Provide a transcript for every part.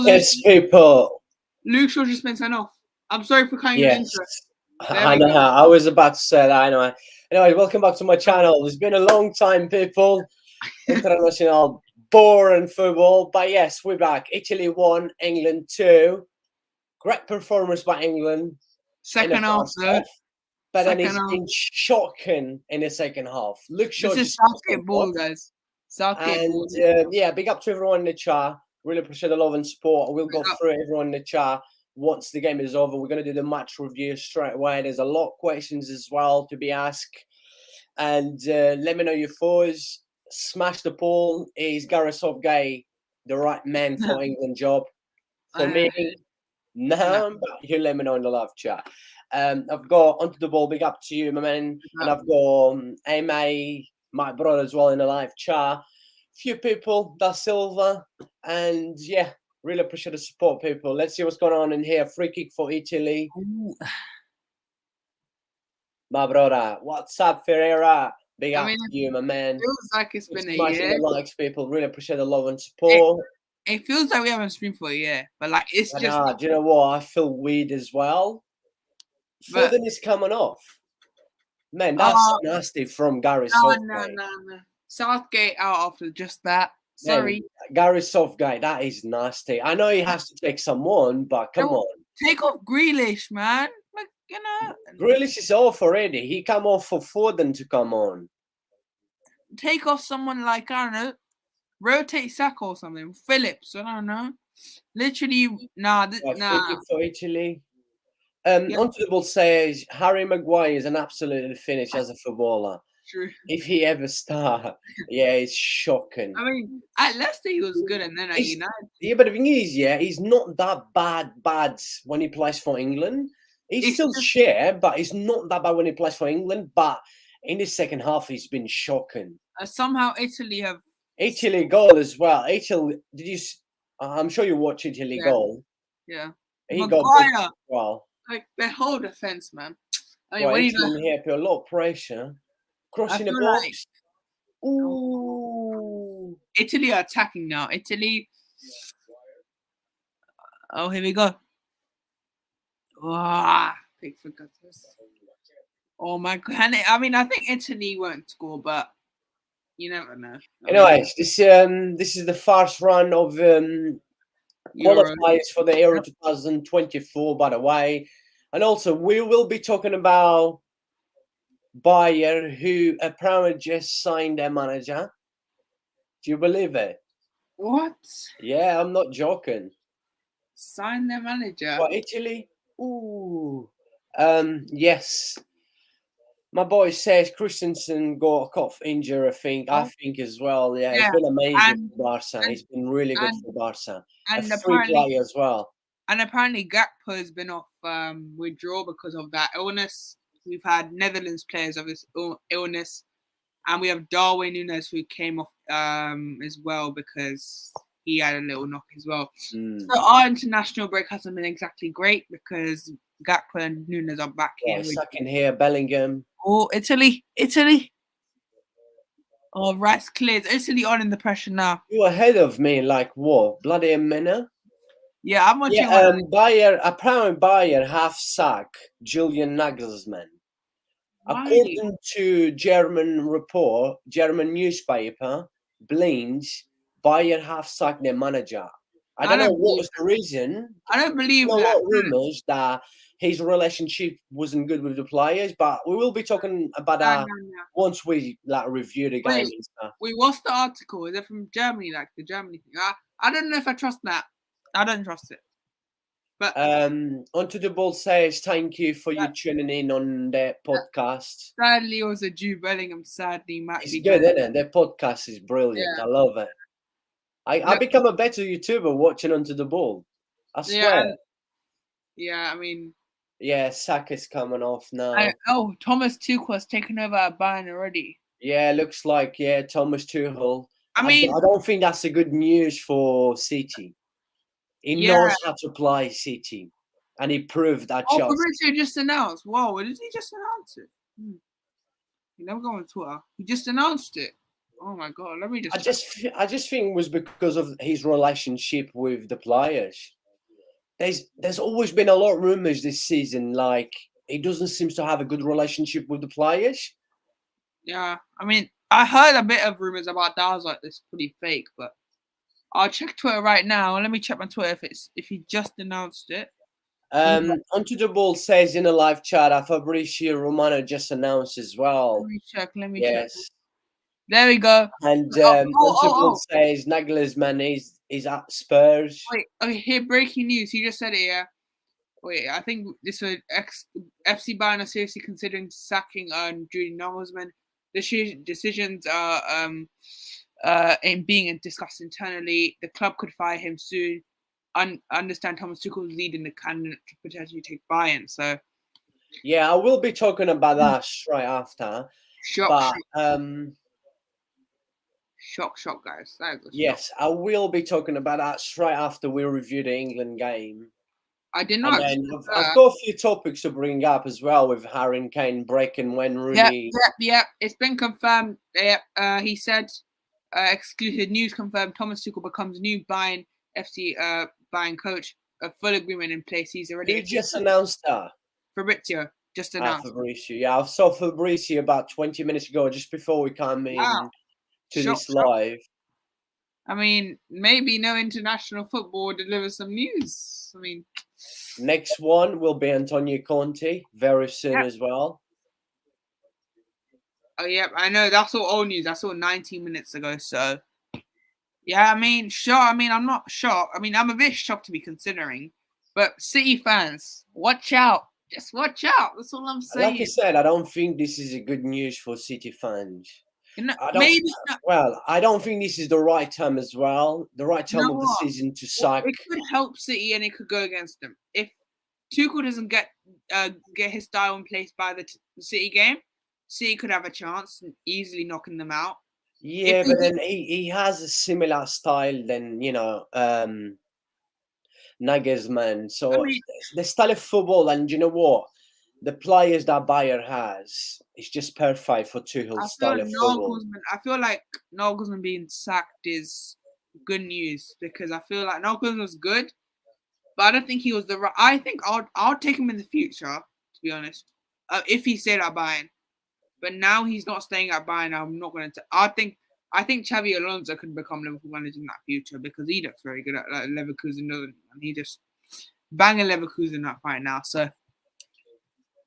Yes, people. Luke Shaw's just been sent off. I'm sorry for cutting you Yes. into it. I know. I was about to say that. Anyway, welcome back to my channel. It's been a long time, people. International boring football. But yes, we're back. Italy 1, England 2. Great performance by England. Second half, though. But then it's been shocking in the second half. Luke Shaw this is Southgate ball, guys. Southgate ball. Yeah, big up to everyone in the chat. Really appreciate the love and support. We'll go through everyone in the chat. Once the game is over, we're going to do the match review straight away. There's a lot of questions as well to be asked. And let me know your thoughts. Smash the poll. Is Gareth Southgate the right man for England job? For me, no, but you let me know in the live chat. I've got Onto the Ball, big up to you, my man. And I've got Amy, my brother as well in the live chat. Few people, Da Silva. And yeah, really appreciate the support, people. Let's see what's going on in here. Free kick for Italy. Ooh. My brother, what's up, Ferreira? Big up to you, my man. It feels like it's been a The year. likes, people. Really appreciate the love and support. It feels like we haven't streamed for a year, but like it's just. Do you know what? I feel weird as well. Foden is coming off. Man, that's nasty from Gareth Southgate. No. Southgate out after just that. Sorry. Man, Gareth Southgate, that is nasty. I know he has to take someone, but come on. Take off Grealish, man. Like, you know. Grealish is off already. He come off for Foden to come on. Take off someone like, I don't know, rotate Saka or something. Phillips, I don't know. Literally, nah. For Italy. Onto the Ball says Harry Maguire is an absolute finish as a footballer. True. If he ever start, yeah, it's shocking. I mean, at Leicester he was good, and then at United. Yeah, but the thing is, he's not that bad when he plays for England. He's still shit, but he's not that bad when he plays for England. But in the second half, he's been shocking. Somehow Italy goal as well. Italy, did you? I'm sure you watch Italy goal. Yeah. He Maguire, got well. Like the whole defense, man. I mean, well, Italy here put a lot of pressure. Crossing the box. Ooh. Italy are attacking now. Italy. Oh, here we go. Pickford. Oh my god! I mean, I think Italy won't score, but you never know. Anyways, this is the first run of qualifiers for the Euro 2024, by the way, and also we will be talking about Bayern, who apparently just signed their manager. Do you believe it? What? Yeah, I'm not joking. Sign their manager? What, Italy? Ooh. Yes. My boy says Christensen got a cough injury, I think as well. Yeah, it's been amazing for Barca. He's been really good for Barca. And a free player as well. And apparently Gakpo has been off withdrawal because of that illness. We've had Netherlands players of this illness, and we have Darwin Núñez who came off as well because he had a little knock as well. So our international break hasn't been exactly great because Gakpo and Núñez are back here. Second here, Bellingham. Oh, Italy. Oh, Rice clears. Italy on in the pressure now. You're ahead of me, like what? Bloody a minute? Yeah, I'm watching. Apparently Bayern have sacked Julian Nagelsmann. Why? According to German newspaper, Blind, Bayern have sacked their manager. I don't know what was the reason. I don't believe that. A lot of rumors that his relationship wasn't good with the players, but we will be talking about that once we review the game and stuff. Wait, what's the article? Is it from Germany, like the Germany thing? I don't know if I trust that. I don't trust it. But Onto the Ball says thank you for you tuning in on their podcast. Sadly, also Jude Bellingham. Sadly, Matt. It's good, isn't it? Their podcast is brilliant. Yeah. I love it. I become a better YouTuber watching Onto the Ball. I swear. I mean. Yeah, Saka's coming off now. Thomas Tuchel has taken over at Bayern already. Yeah, looks like Thomas Tuchel. I don't think that's a good news for City. He knows how to play City, and he proved that. Fabrizio just announced. Whoa, did he just announce it? You never go on Twitter. He just announced it. Oh my god, let me just. I just think it was because of his relationship with the players. There's always been a lot of rumors this season, like he doesn't seem to have a good relationship with the players. Yeah, I mean, I heard a bit of rumors about that. I was like, "This is pretty fake," but I'll check Twitter right now. Let me check my Twitter if he just announced it. Onto the Ball says in a live chat, Fabrizio Romano just announced as well. Let me check. Yes. There we go. And Onto the Ball says Nagelsmann is at Spurs. Wait, okay, here, breaking news. He just said it, yeah. Wait, I think this was FC Bayern are seriously considering sacking Julian Nagelsmann. The decisions are in being discussed internally. The club could fire him soon. Understand Thomas Tuchel is leading the candidate to potentially take Bayern. So yeah, I will be talking about that straight after. Shock, guys. Yes, I will be talking about that straight after we review the England game. I did not. I've got a few topics to bring up as well with Harry Kane breaking when Rooney. Yep. It's been confirmed. He said, exclusive news confirmed. Thomas Tuchel becomes new Bayern FC Bayern coach. A full agreement in place. He's already. Who just announced that? Fabrizio just announced. Fabrizio. Yeah, I saw Fabrizio about 20 minutes ago, just before we come in to this live. I mean, maybe no international football will deliver some news. I mean, next one will be Antonio Conte very soon as well. Oh, yeah, I know. That's all old news. That's all 19 minutes ago. So, yeah, I mean, sure. I mean, I'm not shocked. I mean, I'm a bit shocked to be considering. But City fans, watch out. Just watch out. That's all I'm saying. Like I said, I don't think this is a good news for City fans. I don't think this is the right time as well. The right time of the season to sack. It could help City and it could go against them. If Tuchel doesn't get his style in place by the City game, City could have a chance and easily knocking them out. Yeah, but then he has a similar style than, Nagelsmann. So the style of football, and you know what? The players that Bayern has is just perfect for Tuchel's style of football. I feel like Nagelsmann being sacked is good news because I feel like Nagelsmann was good, but I don't think he was the right. I think I'll take him in the future, to be honest, if he stayed at Bayern. But now he's not staying at Bayern. I'm not going to. I think Xavi Alonso could become Liverpool manager in that future because he looks very good at Leverkusen, doesn't he? And he just banging Leverkusen up right now. So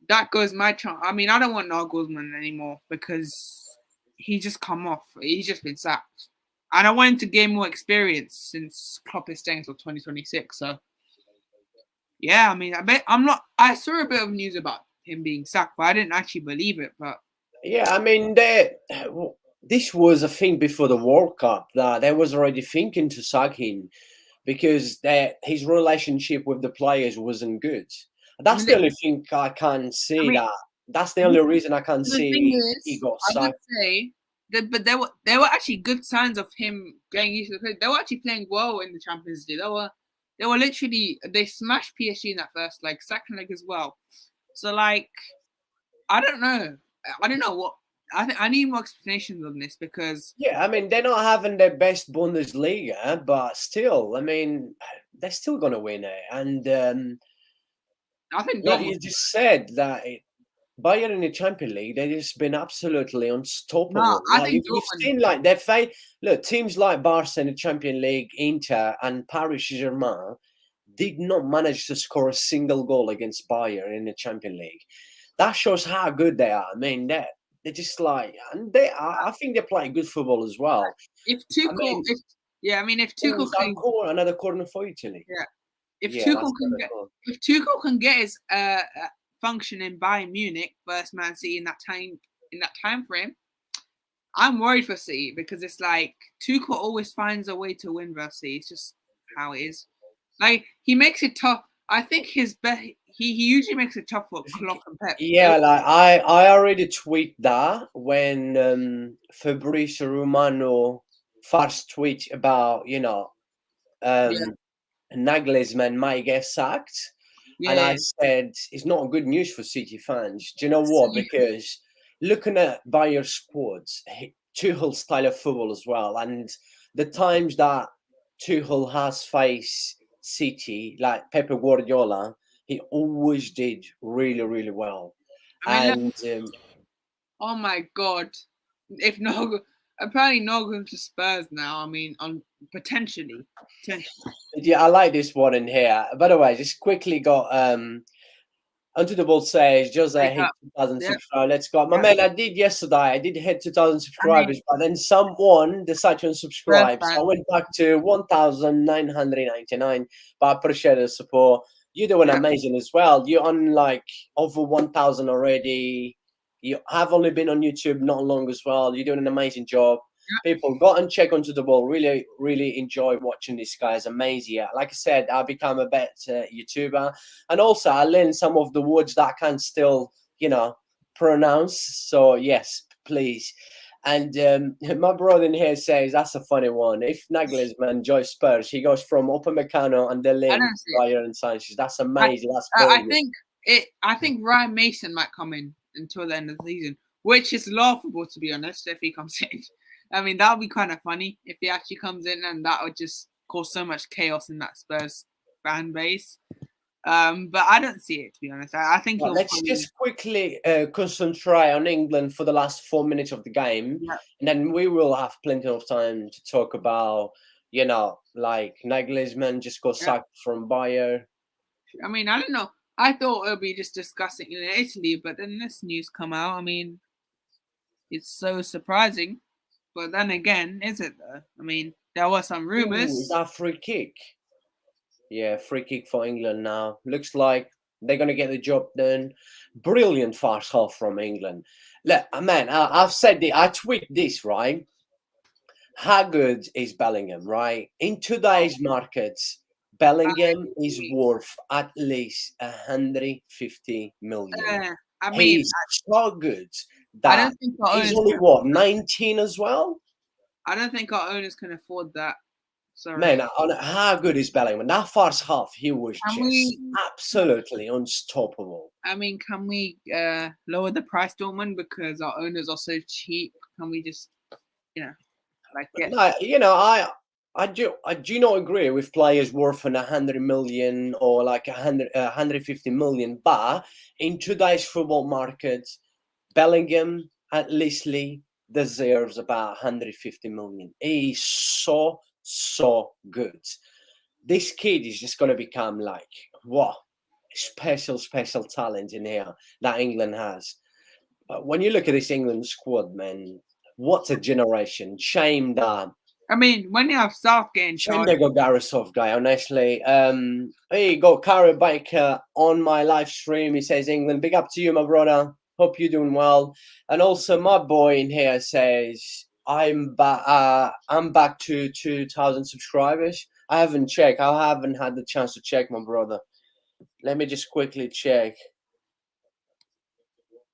that goes my chance. I mean, I don't want Nagelsmann anymore because he's just come off. He's just been sacked. And I want him to gain more experience since Klopp is staying until 2026. So, yeah, I mean, I saw a bit of news about him being sacked, but I didn't actually believe it. But yeah, I mean, this was a thing before the World Cup that they was already thinking to sack him because his relationship with the players wasn't good. That's the only thing I can see. That's the only reason I can see he got sacked. I would say but there were actually good signs of him getting used to the play. They were actually playing well in the Champions League. They were literally they smashed PSG in that first leg, second leg as well. So like, I don't know what I need more explanations on this because I mean they're not having their best Bundesliga, but still, I mean they're still gonna win it. And I think like you just said that Bayern in the Champions League, they've just been absolutely unstoppable. No, I think you've seen like look, teams like Barca in the Champions League, Inter, and Paris Saint-Germain did not manage to score a single goal against Bayern in the Champions League. That shows how good they are. I mean, they're just like, and I think they're playing good football as well. If Tuchel, if Tuchel can another corner for Italy. Yeah. If Tuchel can get his function in Bayern Munich versus Man City in that time frame, I'm worried for City because it's like Tuchel always finds a way to win versus City. It's just how it is. Like he makes it tough. I think he usually makes it tough for Klopp and Pep. Yeah, like I already tweet that when Fabrizio Romano first tweet about Nagelsmann might get sacked. Yeah. And I said, it's not good news for City fans. Do you know what? Because looking at Bayern squads, Tuchel style of football as well. And the times that Tuchel has faced City, like Pep Guardiola, he always did really, really well. I mean, And oh my God, if no, apparently not going to Spurs now. I mean, on potentially. yeah, I like this one in here. By the way, just quickly got Onto the Ball says, Jose hit 2,000 Yeah, subscribers. Let's go. My man, I did yesterday. I did hit 2,000 I mean, subscribers, but then someone decided to Spurs unsubscribe. So fan. I went back to 1,999. But I appreciate the support. You're doing Yeah. amazing as well. You're on like over 1,000 already. You have only been on YouTube not long as well. You're doing an amazing job. People, go and check Onto the Ball. Really, really enjoy watching this guy. It's amazing. Yeah. Like I said, I become a better YouTuber. And also, I learned some of the words that I can still, pronounce. So, yes, please. And my brother in here says, that's a funny one. If Nagelsmann joins Spurs, he goes from Upamecano and I Delaney don't to see it. Bayern Sanchez. That's amazing. That's I brilliant. think I think Ryan Mason might come in until the end of the season, which is laughable to be honest. If he comes in, I mean that would be kind of funny if he actually comes in, and that would just cause so much chaos in that Spurs fan base. But I don't see it to be honest. I think Well, he'll let's probably, just quickly concentrate on England for the last 4 minutes of the game, yeah. and then we will have plenty of time to talk about, like Nagelsmann just got sacked from Bayern. I mean, I don't know. I thought it would be just discussing in Italy, but then this news come out. I mean, it's so surprising. But then again, is it though? I mean, there were some Ooh, rumors. is that free kick? Yeah, free kick for England now. Looks like they're going to get the job done. Brilliant fast half from England. Look, man, I've said it. I tweet this, right? How good is Bellingham, right? In today's markets, Bellingham is worth at least 150 million. I mean, He's so good I that don't think our he's owners only can, what, 19 as well? I don't think our owners can afford that. Sorry. Man, how good is Bellingham? That first half, he was Can just we? absolutely unstoppable. I mean, can we lower the price, Dortmund, because our owners are so cheap? Can we just, get? No, I do not agree with players worth 100 million or like 150 million, but in today's football market, Bellingham at leastly deserves about 150 million. He's so good. This kid is just going to become like what special talent in here that England has. But when you look at this England squad, man, what a generation! Shame that. I mean, when you have Southgate in Shame charge, they got Gareth Southgate, honestly. He got Carrie Baker on my live stream. He says, England, big up to you, my brother. Hope you're doing well. And also, my boy in here says, I'm back to 2,000 subscribers. I haven't checked. I haven't had the chance to check, my brother. Let me just quickly check.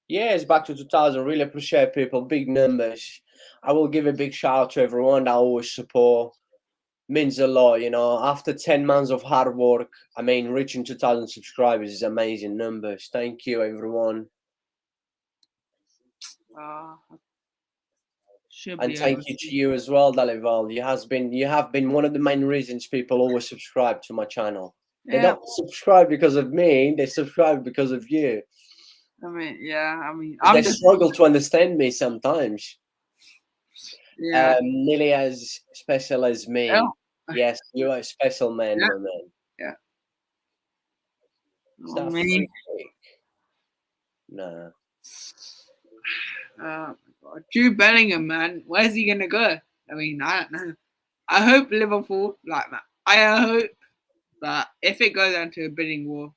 Yeah, it's back to 2,000. Really appreciate people. Big numbers. I will give a big shout out to everyone that always support. Means a lot, After 10 months of hard work, I mean, reaching 2,000 subscribers is amazing numbers. Thank you, everyone. should And be thank able you to. to you as well, Dalival. You have been one of the main reasons people always subscribe to my channel. They Yeah, don't subscribe because of me, they subscribe because of you. I mean, yeah, I mean, They I'm just, struggle to understand me sometimes. yeah. Nearly as special as me. Oh, Yes, you are a special man, yeah, my man. yeah. Is Oh, that man. free kick? No. Oh my God. Jude Bellingham, man, where's he gonna go? I mean, I don't know. I hope Liverpool, like that. I hope that if it goes down to a bidding war,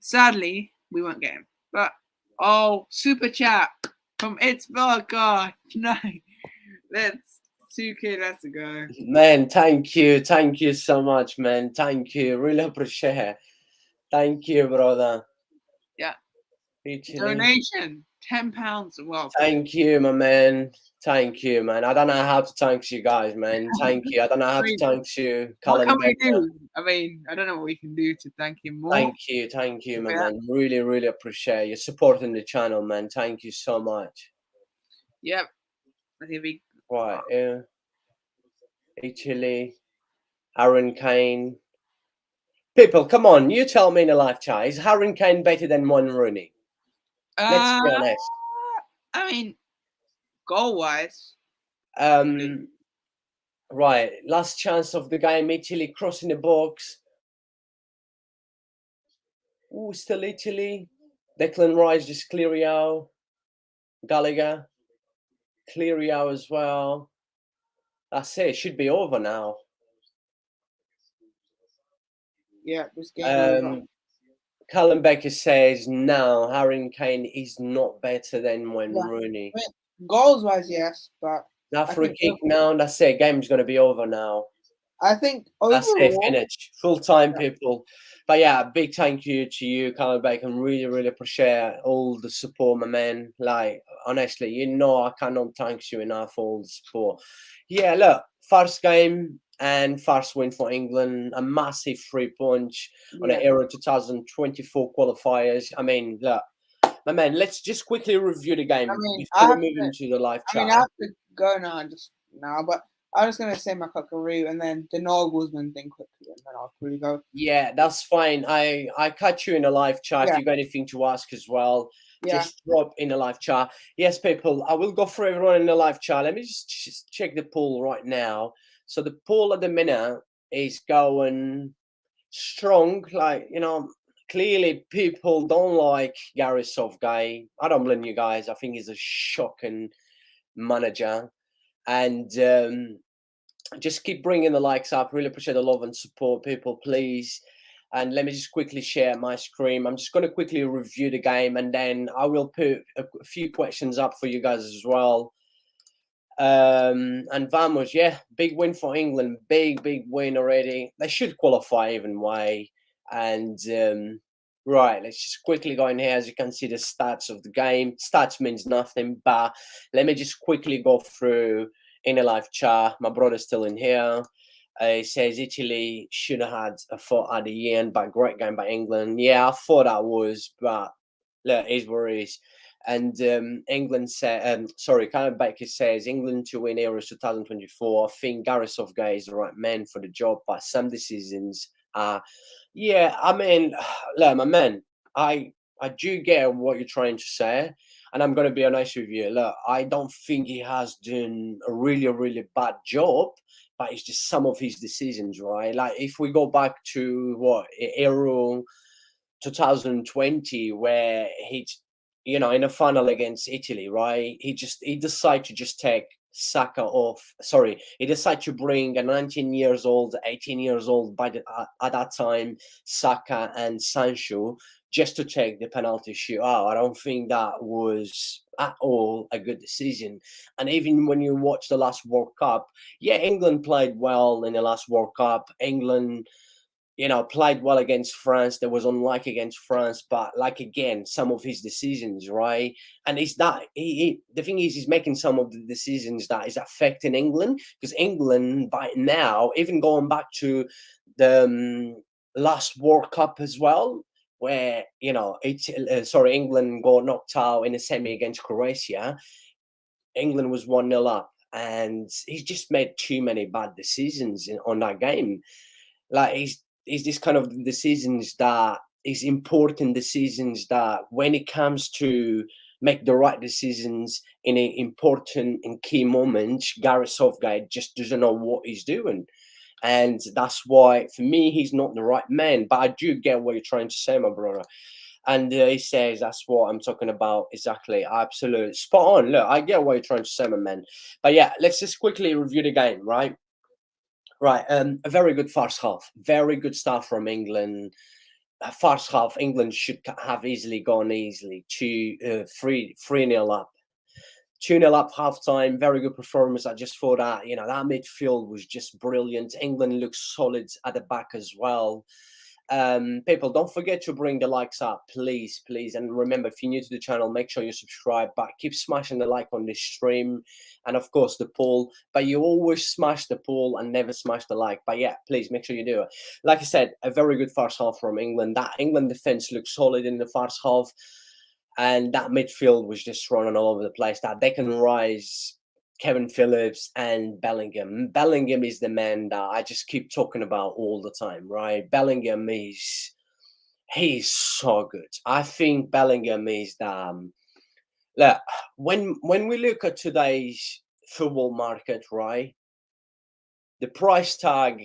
sadly we won't get him. But super chat from It's God, no, let's 2K, let's go. Man, thank you so much, man. Thank you, really appreciate it. Thank you, brother. Yeah. Literally. Donation £10. Well, Thank you, my man. Thank you, man. I don't know how to thank you guys, man. Thank you. I don't know how to thank you, what Colin can we Becker. do? I mean, I don't know what we can do to thank him more. Thank you, my man. Really, really appreciate you supporting the channel, man. Thank you so much. Yep. Here we Right, Italy, Harry Kane. People, come on, you tell me in a live chat, is Harry Kane better than Wayne Rooney? Let's be honest. I mean, goal-wise. Right, last chance of the game, Italy crossing the box. Ooh, still Italy. Declan Rice just clear it out. Gallagher, clear it out as well. That's it. It should be over now. Yeah, this game over. Callum Baker says, no, Harry Kane is not better than Wayne Rooney. Goals-wise, yes, but... Now for a kick now, that's it. Game's going to be over now. I think that's it, finish. Full time, Yeah. people. But yeah, big thank you to you, Callum Baker. Really, really appreciate all the support, my man. Like, honestly, you know, I cannot thank you enough for all the support. Yeah, look, first game and first win for England. A massive 3-punch on the Euro 2024 qualifiers. I mean, look, my man, let's just quickly review the game before we move into the live chat. I have to go now, but I was going to say my cockaroo and then the Nagelsmann thing quickly, and then I'll probably go. Yeah, that's fine. I catch you in a live chat. If you got anything to ask as well, just drop in a live chat. Yes, people, I will go through everyone in the live chat. Let me just check the poll right now. So the poll at the minute is going strong. Like, you know, clearly people don't like Gareth Southgate. I don't blame you guys. I think he's a shocking manager. And just keep bringing the likes up. Really appreciate the love and support, people, please. And let me just quickly share my screen. I'm just going to quickly review the game, and then I will put a few questions up for you guys as well. And vamos, yeah, big win for England. Big win already. They should qualify even way. And right, let's just quickly go in here. As you can see, the stats of the game. Stats means nothing, but let me just quickly go through in a live chat. My brother's still in here. He says Italy should have had a thought at the end, but great game by England. Yeah, I thought that was, but look, it is what it is. And England said, Karen Baker says England to win Euros 2024. I think Gareth Southgate is the right man for the job, but some decisions are. Yeah, I mean, look, my man, I do get what you're trying to say, and I'm going to be honest with you. Look, I don't think he has done a really bad job, but it's just some of his decisions, right? Like if we go back to Euro 2020, where he, you know, in a final against Italy, right? He decided to just take Saka off. Sorry, he decided to bring a 19 years old, 18 years old at that time, Saka and Sancho, just to take the penalty shootout. I don't think that was at all a good decision. And even when you watch the last World Cup, yeah, England played well in the last World Cup. England, you know, played well against France. There was unlike against France, but like again, some of his decisions, right? And it's that the thing is, he's making some of the decisions that is affecting England, because England by now, even going back to the last World Cup as well, where you know, England got knocked out in a semi against Croatia. England was 1-0 up, and he's just made too many bad decisions on that game. Like he's this kind of decisions that is important decisions that when it comes to make the right decisions in an important and key moment, Gareth Southgate just doesn't know what he's doing. And that's why, for me, he's not the right man. But I do get what you're trying to say, my brother. And he says, that's what I'm talking about. Exactly. Absolutely. Spot on. Look, I get what you're trying to say, my man. But yeah, let's just quickly review the game, right? Right. A very good first half. Very good stuff from England. First half, England should have easily gone 3-0 up. 2-0 up half time. Very good performance. I just thought that, you know, that midfield was just brilliant. England looks solid at the back as well. People, don't forget to bring the likes up, please. And remember, if you're new to the channel, make sure you subscribe, but keep smashing the like on this stream, and of course the poll. But you always smash the poll and never smash the like. But yeah, please make sure you do it. Like I said, a very good first half from England. That England defense looked solid in the first half, and that midfield was just running all over the place. That Declan Rice Kevin Phillips and Bellingham. Bellingham is the man that I just keep talking about all the time, right? Bellingham he's so good. I think Bellingham is the look, when we look at today's football market, right? The price tag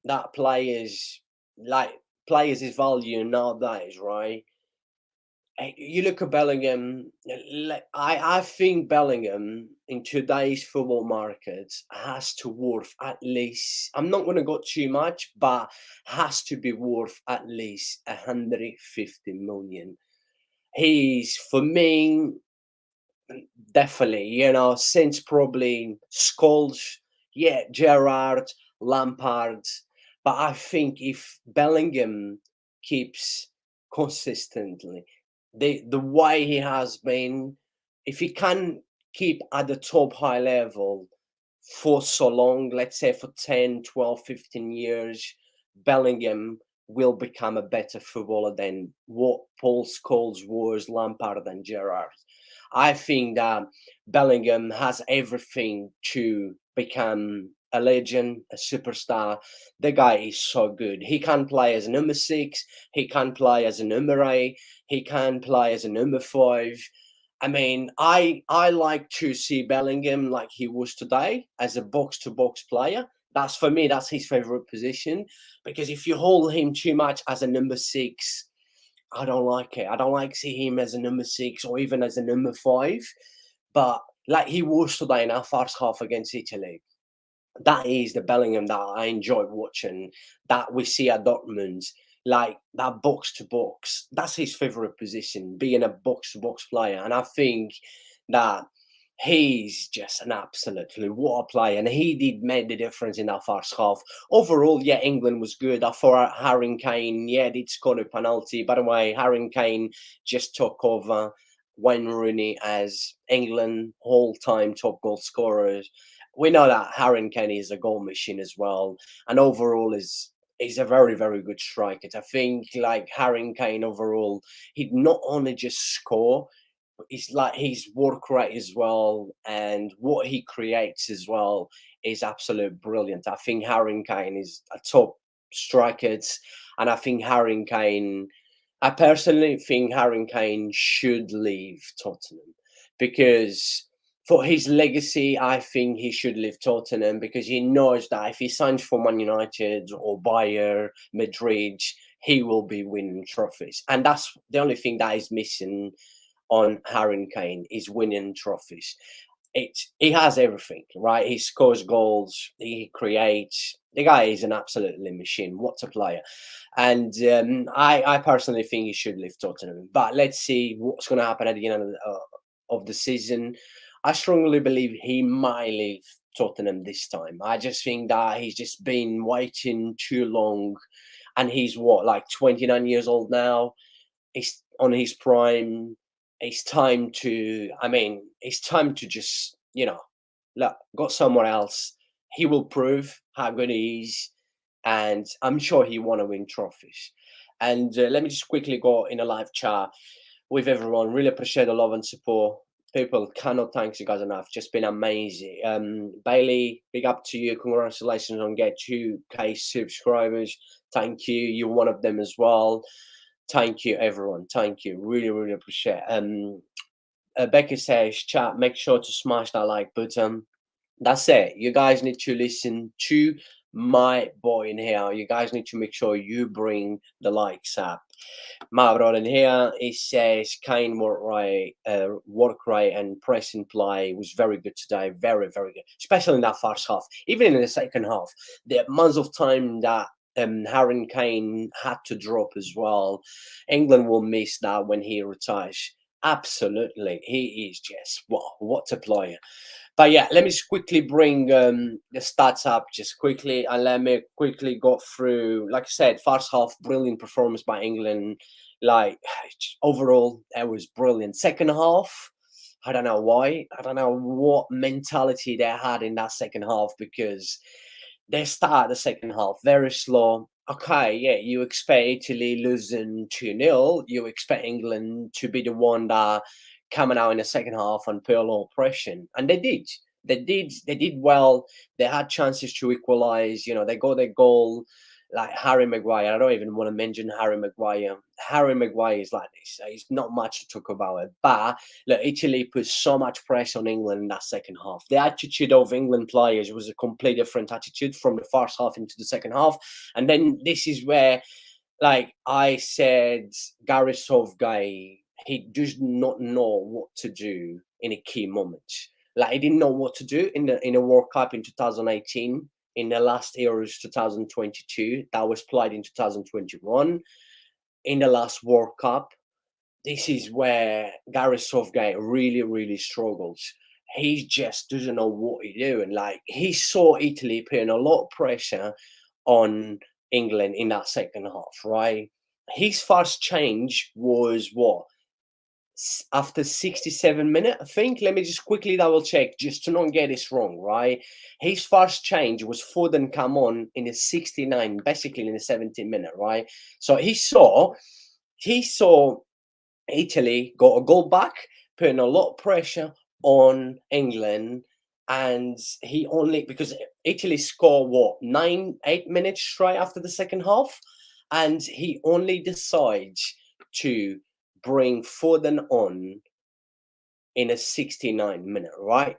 that players is value nowadays, right? You look at Bellingham. I think Bellingham in today's football market has to worth at least. I'm not going to go too much, but has to be worth at least 150 million. He's for me definitely, since probably Scholes, yeah, Gerrard, Lampard. But I think if Bellingham keeps consistently the way he has been, if he can keep at the top high level for so long, let's say for 10, 12, 15 years, Bellingham will become a better footballer than what Paul Scholes was, Lampard and Gerrard. I think that Bellingham has everything to become a legend, a superstar. The guy is so good. He can play as a number 6. He can play as a number 8. He can play as a number 5. I mean, I like to see Bellingham like he was today as a box-to-box player. That's for me, that's his favorite position. Because if you hold him too much as a number 6, I don't like it. I don't like see him as a number 6 or even as a number 5. But like he was today in our first half against Italy, that is the Bellingham that I enjoy watching, that we see at Dortmund, like that box to box. That's his favorite position, being a box to box player. And I think that he's just an absolutely what a player, and he did make the difference in that first half. Overall, yeah, England was good. I thought Harry Kane, yeah, did score a penalty. By the way, Harry Kane just took over Wayne Rooney as England all-time top goal scorers. We know that Harry Kane is a goal machine as well, and overall is a very, very good striker. I think like Harry Kane overall, he'd not only just score, it's like his work rate as well, and what he creates as well is absolute brilliant. I think Harry Kane is a top striker, and I think Harry Kane. I personally think Harry Kane should leave Tottenham because for his legacy, I think he should leave Tottenham because he knows that if he signs for Man United or Bayern Madrid, he will be winning trophies, and that's the only thing that is missing on Harry Kane is winning trophies. He has everything, right? He scores goals, he creates. The guy is an absolutely machine. What a player! And I personally think he should leave Tottenham. But let's see what's going to happen at the end of the season. I strongly believe he might leave Tottenham this time. I just think that he's just been waiting too long, and he's what, like 29 years old now. He's on his prime. It's time to, I mean, it's time to just, look, go somewhere else. He will prove how good he is, and I'm sure he want to win trophies. And let me just quickly go in a live chat with everyone. Really appreciate the love and support. People cannot thank you guys enough. Just been amazing. Bailey, big up to you. Congratulations on get 2K subscribers. Thank you. You're one of them as well. Thank you, everyone. Thank you. Really, really appreciate it. Becky says, chat, make sure to smash that like button. That's it. You guys need to listen to my boy in here. You guys need to make sure you bring the likes up. My brother in here, he says, Kane work rate and pressing play was very good today. Very, very good. Especially in that first half. Even in the second half. The amounts of time that Harry Kane had to drop as well. England will miss that when he retires. Absolutely. He is just, wow, what a player. But yeah, let me just quickly bring the stats up just quickly, and let me quickly go through, like I said, first half, brilliant performance by England. Like, overall, it was brilliant. Second half, I don't know why. I don't know what mentality they had in that second half, because they start the second half very slow. Okay, yeah, you expect Italy losing 2-0. You expect England to be the one that coming out in the second half and put a lot of pressure. And they did. they did well. They had chances to equalize. They got their goal. Like Harry Maguire, I don't even want to mention Harry Maguire. Harry Maguire is like this. It's not much to talk about it. But look, Italy put so much pressure on England in that second half. The attitude of England players was a completely different attitude from the first half into the second half. And then this is where, like I said, Gareth Southgate, he does not know what to do in a key moment. Like he didn't know what to do in a World Cup in 2018, in the last Euros 2022 that was played in 2021, in the last World Cup. This is where Gareth Southgate really, really struggles. He just doesn't know what to do. And like he saw Italy putting a lot of pressure on England in that second half, right? His first change was what? After 67 minutes, I think. Let me just quickly double check just to not get this wrong, right? His first change was Foden come on in the 69, basically in the 17th minute, right? So he saw Italy got a goal back, putting a lot of pressure on England, and he only, because Italy scored what, 8 minutes straight after the second half, and he only decides to bring Foden on in a 69-minute, right?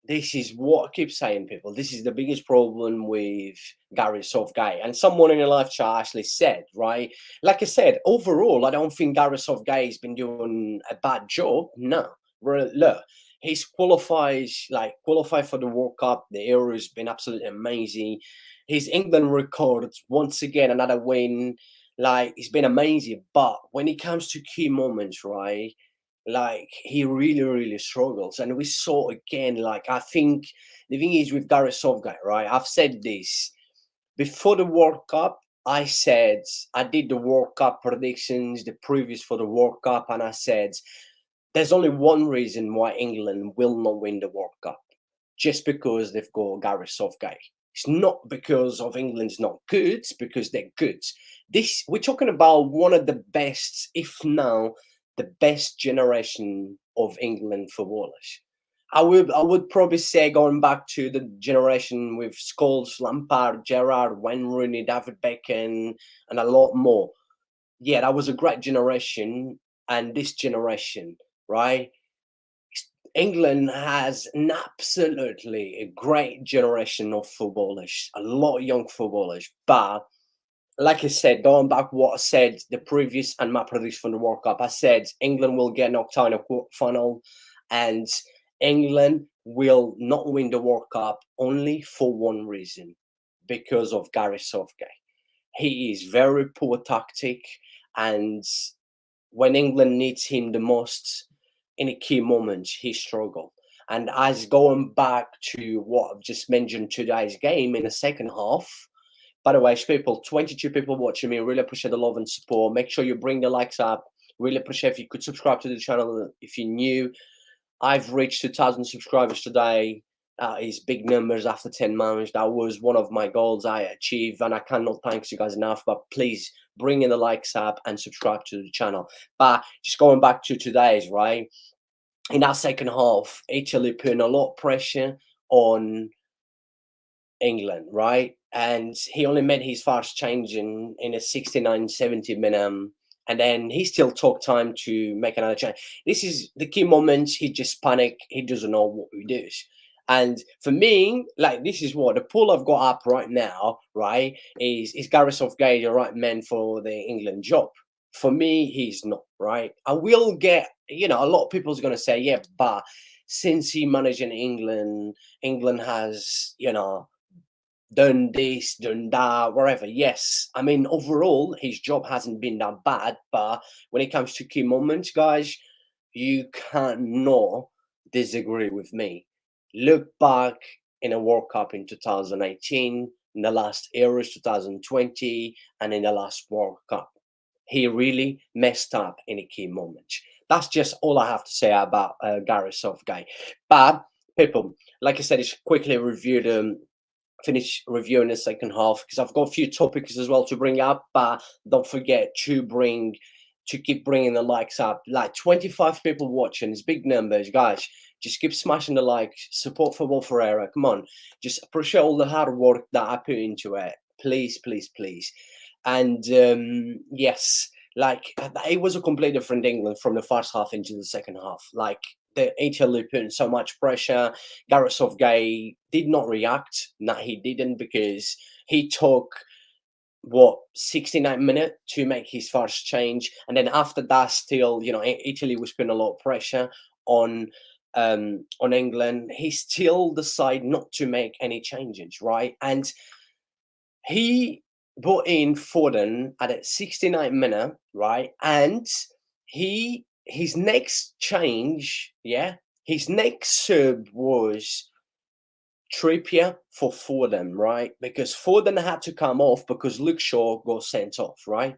This is what I keep saying, people. This is the biggest problem with Gareth Southgate. And someone in the live chat actually said, right? Like I said, overall, I don't think Gareth Southgate has been doing a bad job. No. Look, he's qualified for the World Cup. The Euro has been absolutely amazing. His England record, once again, another win. Like, it's been amazing. But when it comes to key moments, right? Like he really, really struggles, and we saw again. Like I think the thing is with Gareth Southgate, right? I've said this before the World Cup. I did the World Cup predictions, the previous for the World Cup, and I said there's only one reason why England will not win the World Cup, just because they've got Gareth Southgate. It's not because of England's not good, it's because they're good. This we're talking about one of the best, if now the best generation of England footballers. I would probably say going back to the generation with Scholes, Lampard, Gerrard, Wayne Rooney, David Beckham, and a lot more. Yeah, that was a great generation, and this generation, right? England has an absolutely a great generation of footballers, a lot of young footballers. But like I said, going back what I said the previous and my prediction for the World Cup, I said England will get knocked out in a quarterfinal, and England will not win the World Cup only for one reason, because of Gareth Southgate. He is very poor tactic, and when England needs him the most in a key moment, he struggled. And as going back to what I've just mentioned, today's game in the second half, by the way, people, 22 people watching me. Really appreciate the love and support. Make sure you bring the likes up. Really appreciate if you could subscribe to the channel if you're new. I've reached 2,000 subscribers today. That is big numbers after 10 months. That was one of my goals I achieved, and I cannot thank you guys enough. But please bring in the likes up and subscribe to the channel. But just going back to today's, right? In that second half, Italy putting a lot of pressure on England, right? And he only made his first change in a 69, 70 minute, and then he still took time to make another change. This is the key moment. He just panicked. He doesn't know what he does. And for me, like this is what the pool I've got up right now, right? Is Gareth Southgate the right man for the England job? For me, he's not, right? I will get, a lot of people's gonna say, yeah, but since he managed in England, England has, done this, done that, wherever. Yes, I mean, overall, his job hasn't been that bad, but when it comes to key moments, guys, you cannot disagree with me. Look back in a World Cup in 2018, in the last Euros 2020, and in the last World Cup. He really messed up in a key moment. That's just all I have to say about Gareth Southgate. But people, like I said, just quickly review them. Finish reviewing the second half because I've got a few topics as well to bring up, but don't forget to to keep bringing the likes up. Like 25 people watching, it's big numbers, guys. Just keep smashing the likes. Support Football Ferreira. Come on, just appreciate all the hard work that I put into it. Please, please, please. And yes, like it was a completely different England from the first half into the second half. Like the Italy putting so much pressure. Gareth Southgate did not react. No, he didn't, because he took 69 minutes to make his first change, and then after that, still, Italy was putting a lot of pressure on England. He still decided not to make any changes, right? And he brought in Foden at a 69 minute, right? And his next change, his next sub was Trippier for Foden, right? Because Foden had to come off because Luke Shaw got sent off, right?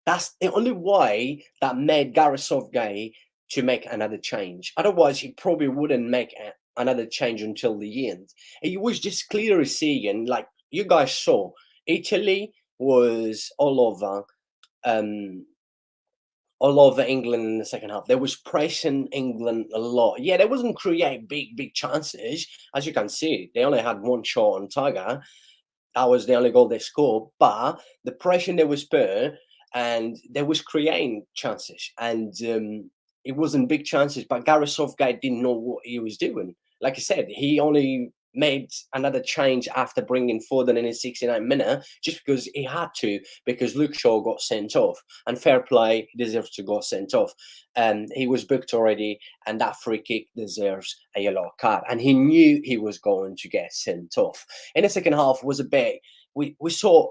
That's the only way that made Gareth Southgate to make another change. Otherwise, he probably wouldn't make another change until the end. It was just clearly seeing, like you guys saw, Italy was all over England in the second half. They was pressing England a lot. Yeah, they wasn't create big chances. As you can see, they only had one shot on target. That was the only goal they scored. But the pressure they was put, and they was creating chances. And it wasn't big chances, but Gareth Southgate didn't know what he was doing. Like I said, he only made another change after bringing Foden in his 69 minute, just because he had to, because Luke Shaw got sent off, and fair play, he deserves to go sent off. He was booked already, and that free kick deserves a yellow card, and he knew he was going to get sent off. In the second half was a bit, we saw,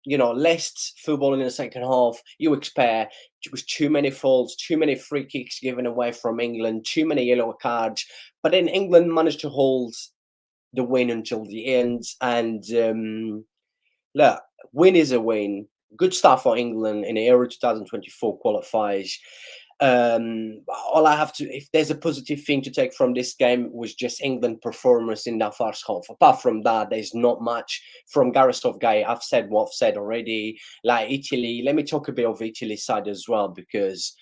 less football in the second half. You expect it was too many faults, too many free kicks given away from England, too many yellow cards, but then England managed to hold the win until the end. And look, win is a win. Good stuff for England in the Euro 2024 qualifiers. All I have to, if there's a positive thing to take from this game, was just England performance in that first half. Apart from that, there's not much from Gareth Southgate. I've said what I've said already. Like Italy, let me talk a bit of Italy's side as well, because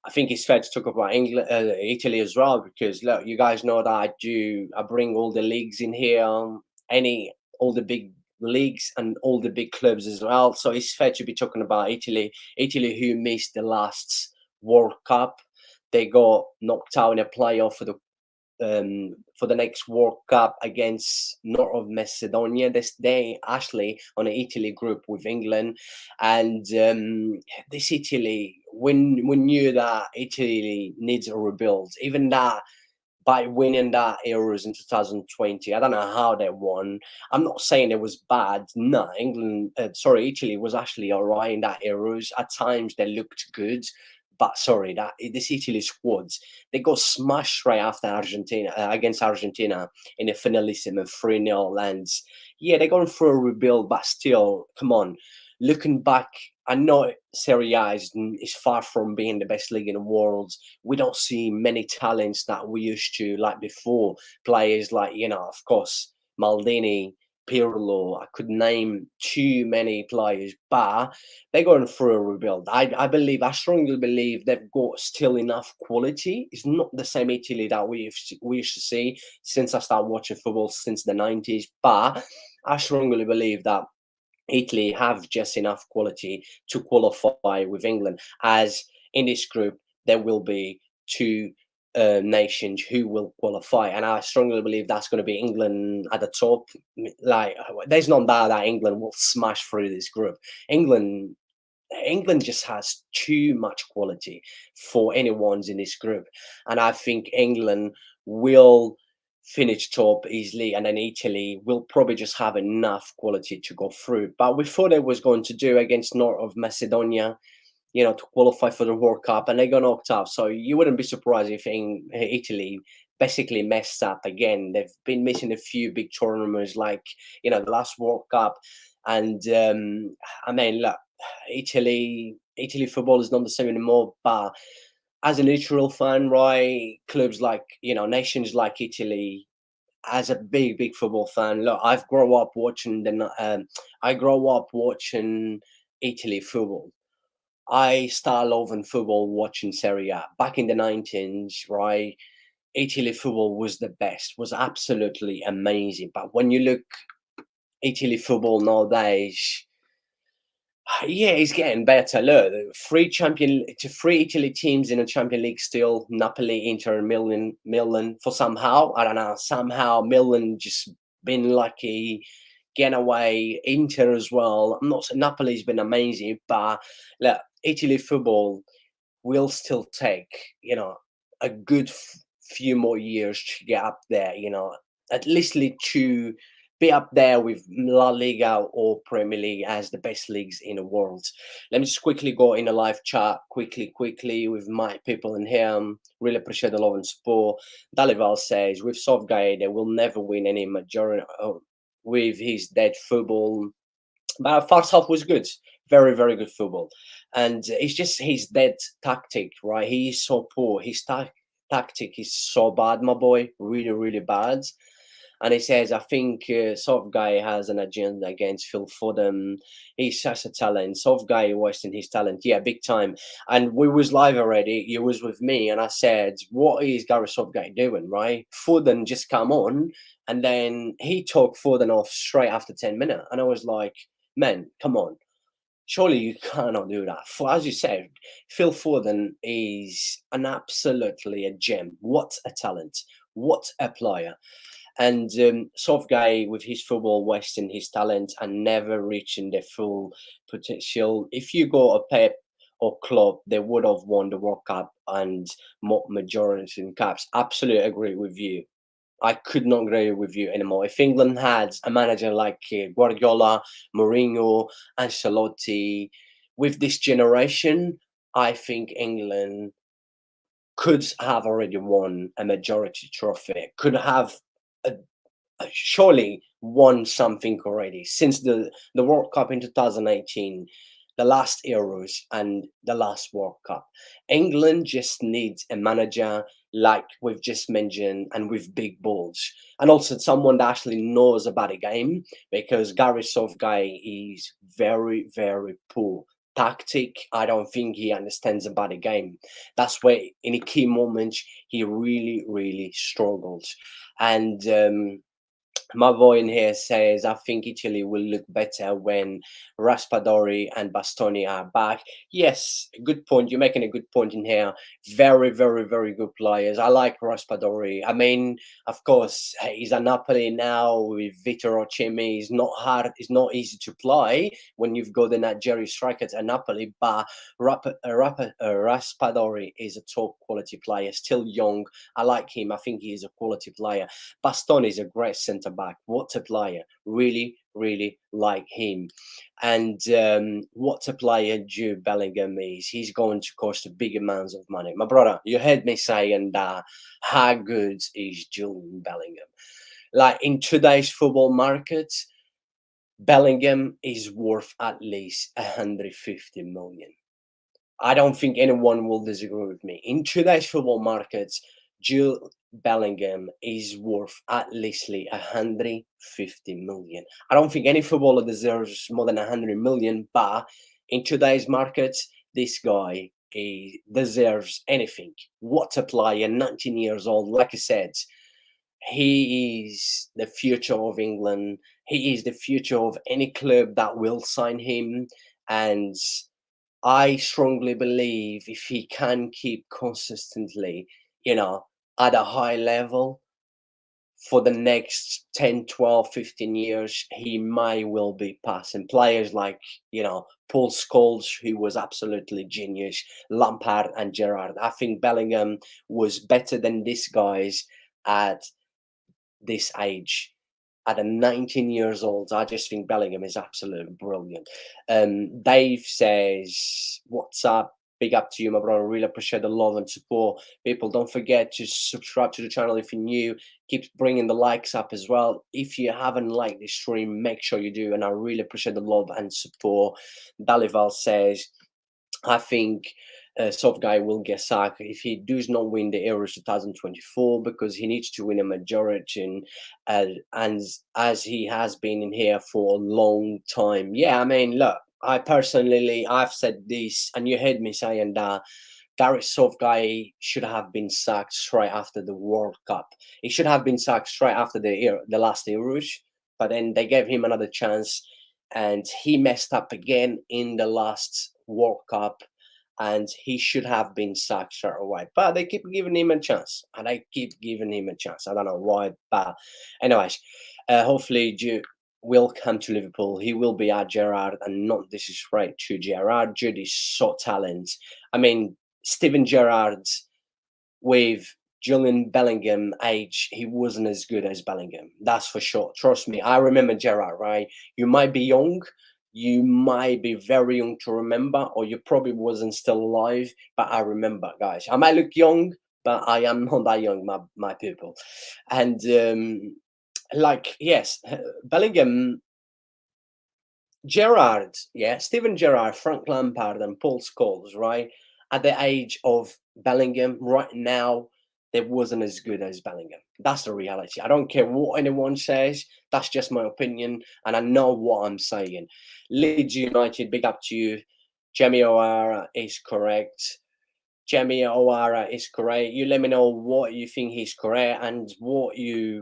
I think it's fair to talk about Italy as well, because look, you guys know that I bring all the leagues in here, all the big leagues and all the big clubs as well. So it's fair to be talking about Italy. Italy, who missed the last World Cup, they got knocked out in a playoff for the next World Cup against North of Macedonia. They actually on an Italy group with England, and this Italy, we knew that Italy needs a rebuild. Even that, by winning that Euros in 2020, I don't know how they won. I'm not saying it was bad. No, Italy was actually alright in that Euros. At times they looked good. But sorry, that this Italy squads, they got smashed right after Argentina against Argentina in a finalissima 3-0. And yeah, they're going through a rebuild, but still, come on. Looking back, I know Serie A is far from being the best league in the world. We don't see many talents that we used to like before. Players like, of course, Maldini, Pirlo. I could name too many players, but they're going through a rebuild. I strongly believe they've got still enough quality. It's not the same Italy that we used to see since I started watching football since the 90s, but I strongly believe that Italy have just enough quality to qualify with England, as in this group there will be two nations who will qualify, and I strongly believe that's going to be England at the top. Like, there's no doubt that England will smash through this group. England just has too much quality for anyone's in this group, and I think England will finish top easily, and then Italy will probably just have enough quality to go through. But we thought it was going to do against North of Macedonia, to qualify for the World Cup, and they got knocked out. So you wouldn't be surprised if Italy basically messed up again. They've been missing a few big tournaments, like the last World Cup, and I mean, look, Italy football is not the same anymore. But as a neutral fan, right, clubs like nations like Italy, as a big football fan, look, I grew up watching Italy football. I started loving football watching Serie A back in the 19s, right? Italy football was the best, was absolutely amazing. But when you look Italy football nowadays, yeah, it's getting better. Look, three Italy teams in the Champions League still: Napoli, Inter, Milan. For somehow, I don't know, somehow Milan just been lucky, getting away. Inter as well. I'm not saying Napoli's been amazing, but look, Italy football will still take, a good few more years to get up there, at least to be up there with La Liga or Premier League as the best leagues in the world. Let me just quickly go in a live chat, quickly with my people in here. Really appreciate the love and support. Dalival says, with Southgate, they will never win any majority with his dead football. But first half was good, very very good football, and it's just his dead tactic, right? He is so poor. His tactic is so bad, my boy, really really bad. And he says, I think soft guy has an agenda against Phil Foden. He's such a talent. Soft guy wasting his talent, yeah, big time. And we was live already. You was with me, and I said, what is Gareth Southgate doing, right? Foden just come on, and then he took Foden off straight after 10 minutes, and I was like, man, come on. Surely you cannot do that. For as you said, Phil Foden is an absolutely a gem. What a talent! What a player! And soft guy with his football wasting his talent and never reaching their full potential. If you go a Pep or Klopp, they would have won the World Cup and majority in caps. Absolutely agree with you. I could not agree with you anymore. If England had a manager like Guardiola, Mourinho, Ancelotti, with this generation, I think England could have already won a majority trophy, could have uh, surely won something already since the World Cup in 2018, the last Euros and the last World Cup. England just needs a manager like we've just mentioned and with big balls, and also someone that actually knows about the game, because Gareth Southgate is very very poor tactic. I don't think he understands about the game. That's where in a key moments he really really struggles. And my boy in here says, I think Italy will look better when Raspadori and Bastoni are back. Yes, good point. You're making a good point in here. Very, very, very good players. I like Raspadori. I mean, of course, he's a Napoli now with Vitor Osimhen. It's not hard. It's not easy to play when you've got the Nigerian strikers at Napoli. But Raspadori is a top quality player. Still young. I like him. I think he is a quality player. Bastoni is a great centre back. What a player. Really, really like him. And what a player Jude Bellingham is. He's going to cost a big amounts of money. My brother, you heard me saying that. How good is Julian Bellingham? Like in today's football market, Bellingham is worth at least 150 million. I don't think anyone will disagree with me. In today's football markets, Jude Bellingham is worth at least 150 million. I don't think any footballer deserves more than 100 million, but in today's markets, this guy he deserves anything. What a player, 19 years old. Like I said, he is the future of England. He is the future of any club that will sign him. And I strongly believe if he can keep consistently, at a high level for the next 10, 12, 15 years, he might will be passing players like, Paul Scholes, who was absolutely genius, Lampard and Gerrard. I think Bellingham was better than these guys at this age. At a 19 years old, I just think Bellingham is absolutely brilliant. Dave says, what's up? Big up to you, my brother. Really appreciate the love and support. People, don't forget to subscribe to the channel if you're new. Keep bringing the likes up as well. If you haven't liked this stream, make sure you do. And I really appreciate the love and support. Dalival says, I think Southgate will get sacked if he does not win the Euros 2024, because he needs to win a majority, and as he has been in here for a long time. Yeah, I mean, look, I've said this, and you heard me saying that Gareth Southgate should have been sacked straight after the World Cup. He should have been sacked straight after the last Euros, but then they gave him another chance, and he messed up again in the last World Cup, and he should have been sacked straight away. But they keep giving him a chance, and they keep giving him a chance. I don't know why, but anyways, hopefully will come to Liverpool. He will be at Gerrard, and not disrespect to Gerrard. Jude is so talented. I mean, Steven Gerrard with Julian Bellingham age, he wasn't as good as Bellingham. That's for sure. Trust me. I remember Gerrard, right? You might be young. You might be very young to remember, or you probably wasn't still alive, but I remember, guys. I might look young, but I am not that young, my people. And yes, Bellingham, Gerrard, Steven Gerrard, Frank Lampard, and Paul Scholes, right? At the age of Bellingham, right now, they wasn't as good as Bellingham. That's the reality. I don't care what anyone says. That's just my opinion, and I know what I'm saying. Leeds United, big up to you. Jamie O'Hara is correct. Jamie O'Hara is correct. You let me know what you think he's correct and what he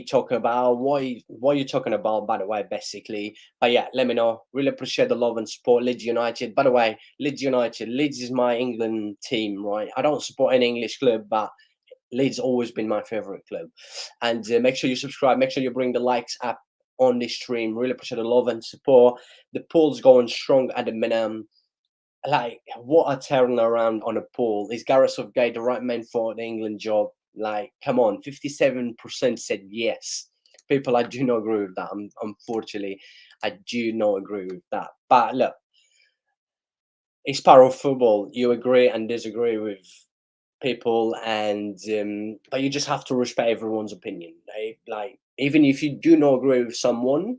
talking about, what you talking about, by the way, basically. But yeah, let me know. Really appreciate the love and support. Leeds United. By the way, Leeds United. Leeds is my England team, right? I don't support any English club, but Leeds always been my favorite club. And make sure you subscribe. Make sure you bring the likes up on this stream. Really appreciate the love and support. The pool's going strong at the minute. Like, what a turnaround on a poll. Is Gareth Southgate the right man for the England job? Like, come on, 57% said yes. People, I do not agree with that. Unfortunately, I do not agree with that. But look, it's part of football. You agree and disagree with people, and but you just have to respect everyone's opinion. Right? Like, even if you do not agree with someone,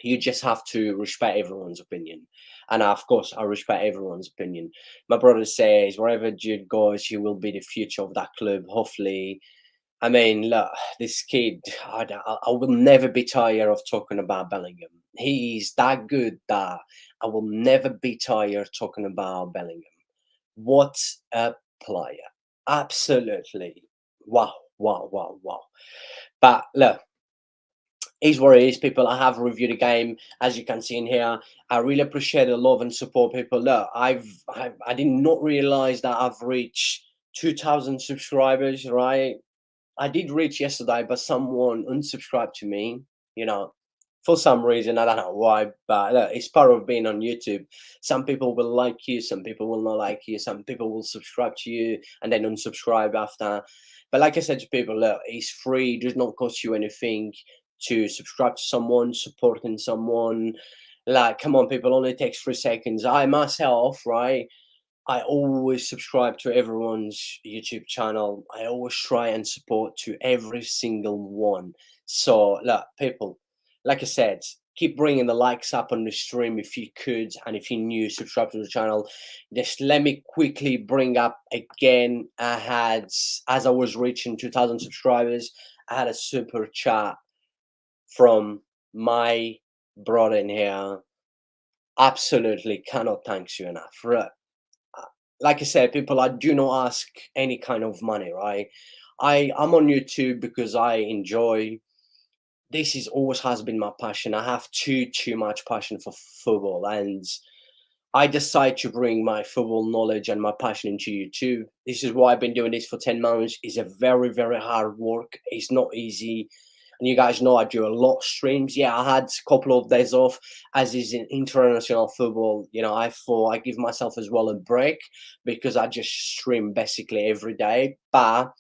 you just have to respect everyone's opinion. And of course, I respect everyone's opinion. My brother says, wherever Jude goes, he will be the future of that club. Hopefully, I mean, look, this kid, I will never be tired of talking about Bellingham. He's that good that I will never be tired talking about Bellingham. What a player. Absolutely. Wow, wow, wow, wow. But look, is what it is, people. I have reviewed the game, as you can see in here. I really appreciate the love and support, people. Look, I did not realize that I've reached 2,000 subscribers, right? I did reach yesterday, but someone unsubscribed to me, you know, for some reason. I don't know why, but look, it's part of being on YouTube. Some people will like you, some people will not like you, some people will subscribe to you and then unsubscribe after. But like I said to people, look, it's free, it does not cost you anything to subscribe to someone, supporting someone. Like, come on, people, only takes 3 seconds. I myself, right? I always subscribe to everyone's YouTube channel. I always try and support to every single one. So, look, people, like I said, keep bringing the likes up on the stream if you could. And if you're new, subscribe to the channel. Just let me quickly bring up again. As I was reaching 2,000 subscribers, I had a super chat from my brother in here. Absolutely cannot thank you enough. Right? Like I said, people, I do not ask any kind of money, right? I'm on YouTube because I enjoy. This is always has been my passion. I have too much passion for football, and I decide to bring my football knowledge and my passion into YouTube. This is why I've been doing this for 10 months. It's a very, very hard work. It's not easy. And you guys know I do a lot of streams. Yeah, I had a couple of days off, as is in international football. You know, I thought I give myself as well a break because I just stream basically every day. But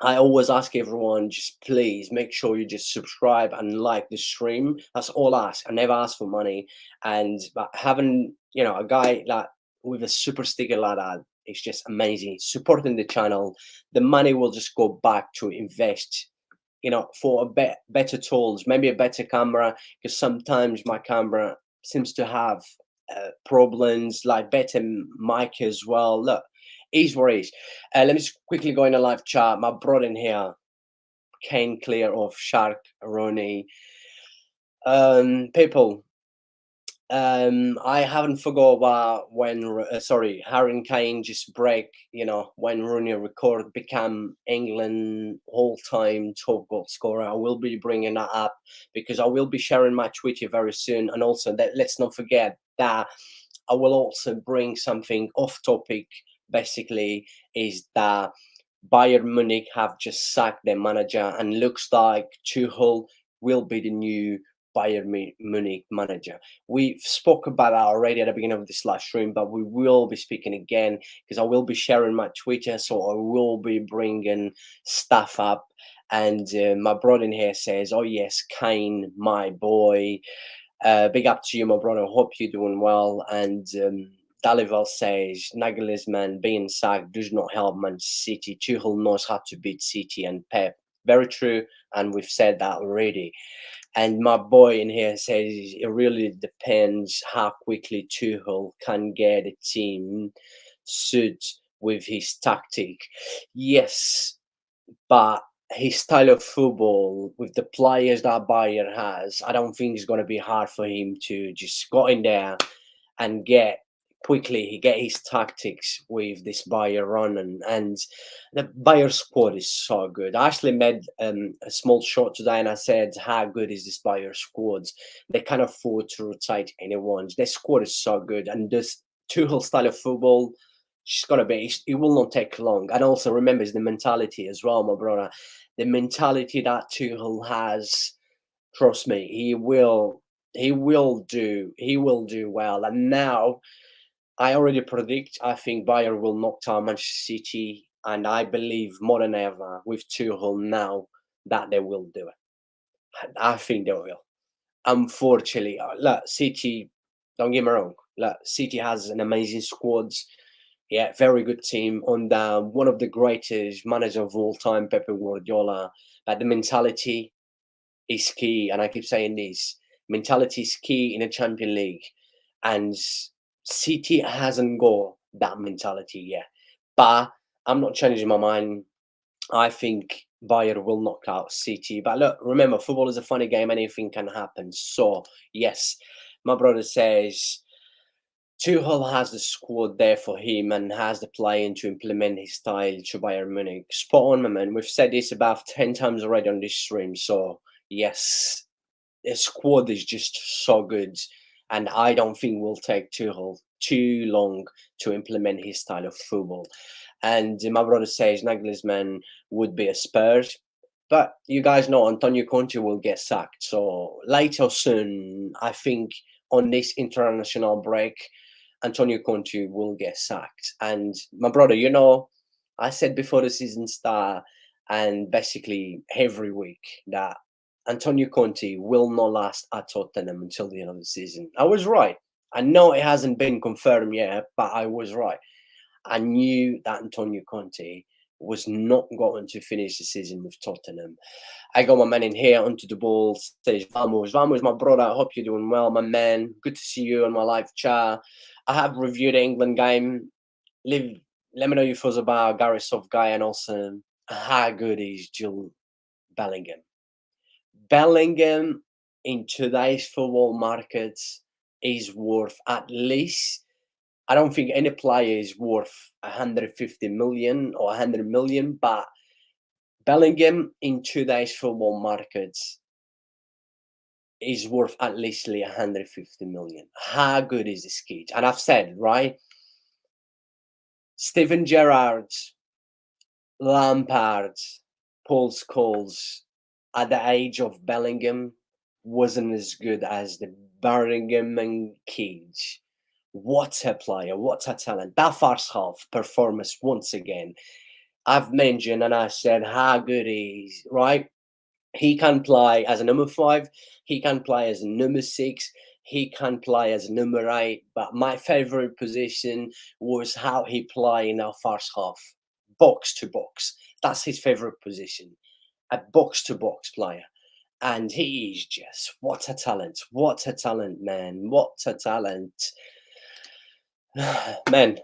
I always ask everyone, just please make sure you just subscribe and like the stream. That's all I ask. I never ask for money. And but having, you know, a guy like with a super sticker like that, it's just amazing. Supporting the channel, the money will just go back to invest, you know, for a better tools, maybe a better camera, because sometimes my camera seems to have problems, like better mic as well. Look, is what is. Let me just quickly go in a live chat. My brother in here, Kane Clear of Shark Ronnie. People, I haven't forgot about when, Harry Kane just break, when Rooney record became England all-time top goal scorer. I will be bringing that up because I will be sharing my Twitter very soon. And also, let's not forget that I will also bring something off topic. Basically, is that Bayern Munich have just sacked their manager, and looks like Tuchel will be the new Bayern Munich manager. We spoke about that already at the beginning of this live stream, but we will be speaking again because I will be sharing my Twitter, so I will be bringing stuff up. And my brother in here says, "Oh yes, Kane, my boy. Big up to you, my brother. Hope you're doing well." And Dalival says, Nagelsmann being sacked does not help Man City. Tuchel knows how to beat City and Pep. Very true, and we've said that already. And my boy in here says it really depends how quickly Tuchel can get a team suit with his tactic. Yes, but his style of football with the players that Bayern has, I don't think it's going to be hard for him to just go in there and get his tactics with this Bayer run, and the Bayer squad is so good. I actually made a small shot today and I said, how good is this Bayer squad? They can afford to rotate anyone. Their squad is so good, and this Tuchel style of football, it will not take long. And also remember, it's the mentality as well, my brother. The mentality that Tuchel has, trust me, he will do well. And now I already predict, I think Bayern will knock down Manchester City, and I believe more than ever with Tuchel now that they will do it. I think they will. Unfortunately, look, City, don't get me wrong, look, City has an amazing squad. Yeah, very good team on one of the greatest managers of all time, Pep Guardiola. But the mentality is key, and I keep saying this: mentality is key in a Champions League, and City hasn't got that mentality yet. But I'm not changing my mind. I think Bayern will knock out City. But look, remember, football is a funny game. Anything can happen. So yes, my brother says Tuchel has the squad there for him and has the playing to implement his style to Bayern Munich. Spot on, my man. We've said this about 10 times already on this stream. So yes, the squad is just so good, and I don't think will take Tuchel too long to implement his style of football. And my brother says Nagelsmann would be a Spurs, but you guys know Antonio Conte will get sacked. So late or soon, I think on this international break, Antonio Conte will get sacked. And my brother, I said before the season start, and basically every week, that Antonio Conte will not last at Tottenham until the end of the season. I was right. I know it hasn't been confirmed yet, but I was right. I knew that Antonio Conte was not going to finish the season with Tottenham. I got my man in here onto the ball, says Vamos. Vamos, my brother. I hope you're doing well, my man. Good to see you on my live chat. I have reviewed the England game. Let me know your thoughts about Gareth Southgate and also how good is Jude Bellingham. Bellingham in today's football market is worth at least, I don't think any player is worth 150 million or 100 million, but Bellingham in today's football markets is worth at least 150 million. How good is this kid? And I've said, right? Steven Gerrard, Lampard, Paul Scholes at the age of Bellingham wasn't as good as the Bellingham and kids. What a player, what a talent. That first half performance once again. I've mentioned and I said how good he is, right? He can play as a number 5. He can play as a number 6. He can play as a number 8. But my favorite position was how he played in our first half. Box to box. That's his favorite position. A box to box player. And he is just, what a talent. What a talent, man. What a talent. Man,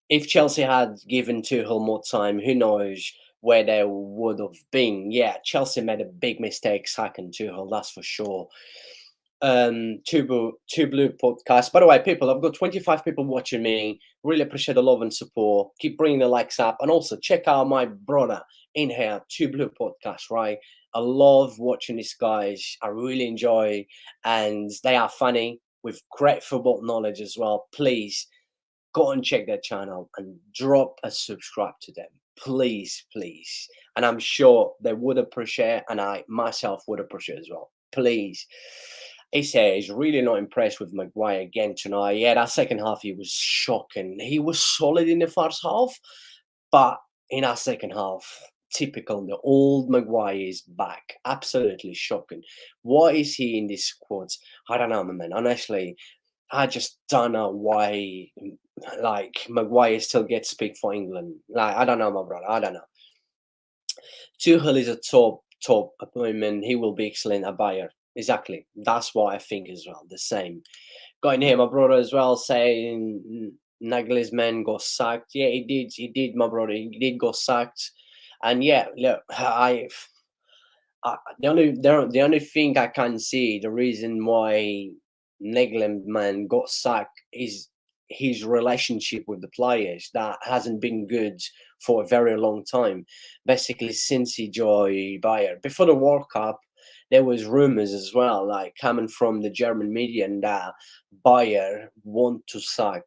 if Chelsea had given Tuchel more time, who knows where they would have been. Yeah, Chelsea made a big mistake sacking Tuchel, that's for sure. Two Blue podcast. By the way, people, I've got 25 people watching me. Really appreciate the love and support. Keep bringing the likes up, and also check out my brother in here, Two Blue podcast. Right, I love watching these guys. I really enjoy, and they are funny with great football knowledge as well. Please go and check their channel and drop a subscribe to them, please, please. And I'm sure they would appreciate, and I myself would appreciate as well. Please. He says really not impressed with Maguire again tonight. Yeah, that second half he was shocking. He was solid in the first half, but in that second half, typical, the old Maguire is back. Absolutely shocking. Why is he in this squad? I don't know, man. Honestly, I just don't know why, like, Maguire still gets to speak for England. Like, I don't know, my brother. I don't know. Tuchel is a top appointment. He will be excellent at Bayern. Exactly. That's what I think as well. The same. Got in here, my brother as well, saying Nagelsmann got sacked. Yeah, he did. He did, my brother. He did go sacked. And yeah, look, the only thing I can see, the reason why Nagelsmann got sacked is his relationship with the players that hasn't been good for a very long time. Basically, since he joined Bayern. Before the World Cup, there was rumors as well, like coming from the German media, and that Bayern want to sack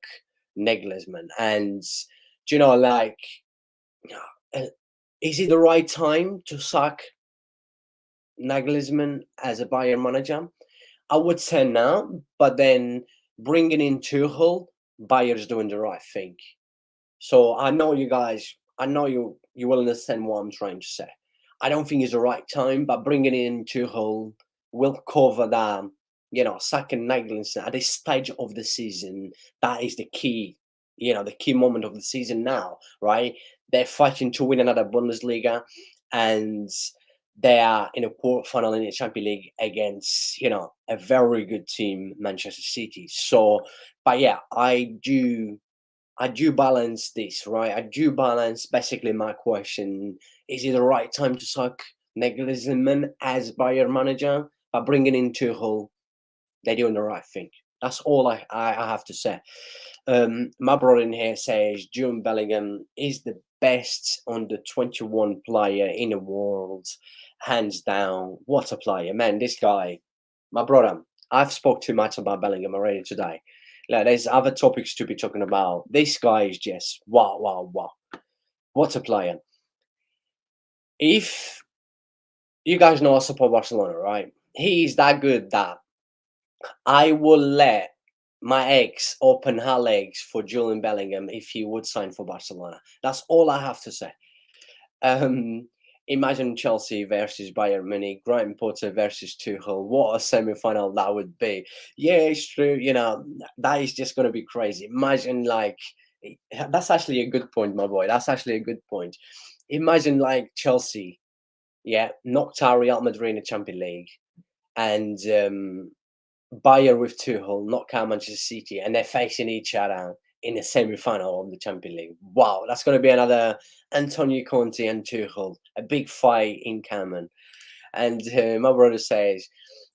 Nagelsmann. And do you know, like, is it the right time to sack Nagelsmann as a Bayern manager? I would say no, but then bringing in Tuchel, Bayern's doing the right thing. So I know you guys, I know you will understand what I'm trying to say. I don't think it's the right time, but bringing in Tuchel will cover that. Sacking Nagelsmann at this stage of the season, that is the key. The key moment of the season now, right? They're fighting to win another Bundesliga, and they are in a quarterfinal in the Champions League against, a very good team, Manchester City. So, but yeah, I do balance this, right? I do balance basically my question. Is it the right time to sack Nagelsmann as Bayern manager? By bringing in Tuchel, they're doing the right thing. That's all I have to say. My brother in here says Jude Bellingham is the best under 21 player in the world, hands down. What a player, man! This guy, my brother. I've spoke too much about Bellingham already today. Like, there's other topics to be talking about. This guy is just wow, wow, wow. What a player! If you guys know I support Barcelona, right? He's that good that I will let my ex open her legs for Julian Bellingham if he would sign for Barcelona. That's all I have to say. Imagine Chelsea versus Bayern Munich, Graham Potter versus Tuchel. What a semi-final that would be. Yeah, it's true. That is just going to be crazy. Imagine, like, that's actually a good point, my boy. That's actually a good point. Imagine, like, Chelsea, yeah, knocked out Real Madrid in the Champions League, and Bayern with Tuchel, knock out Manchester City, and they're facing each other in the semi-final of the Champions League. Wow, that's going to be another Antonio Conte and Tuchel, a big fight in Cameron. And my brother says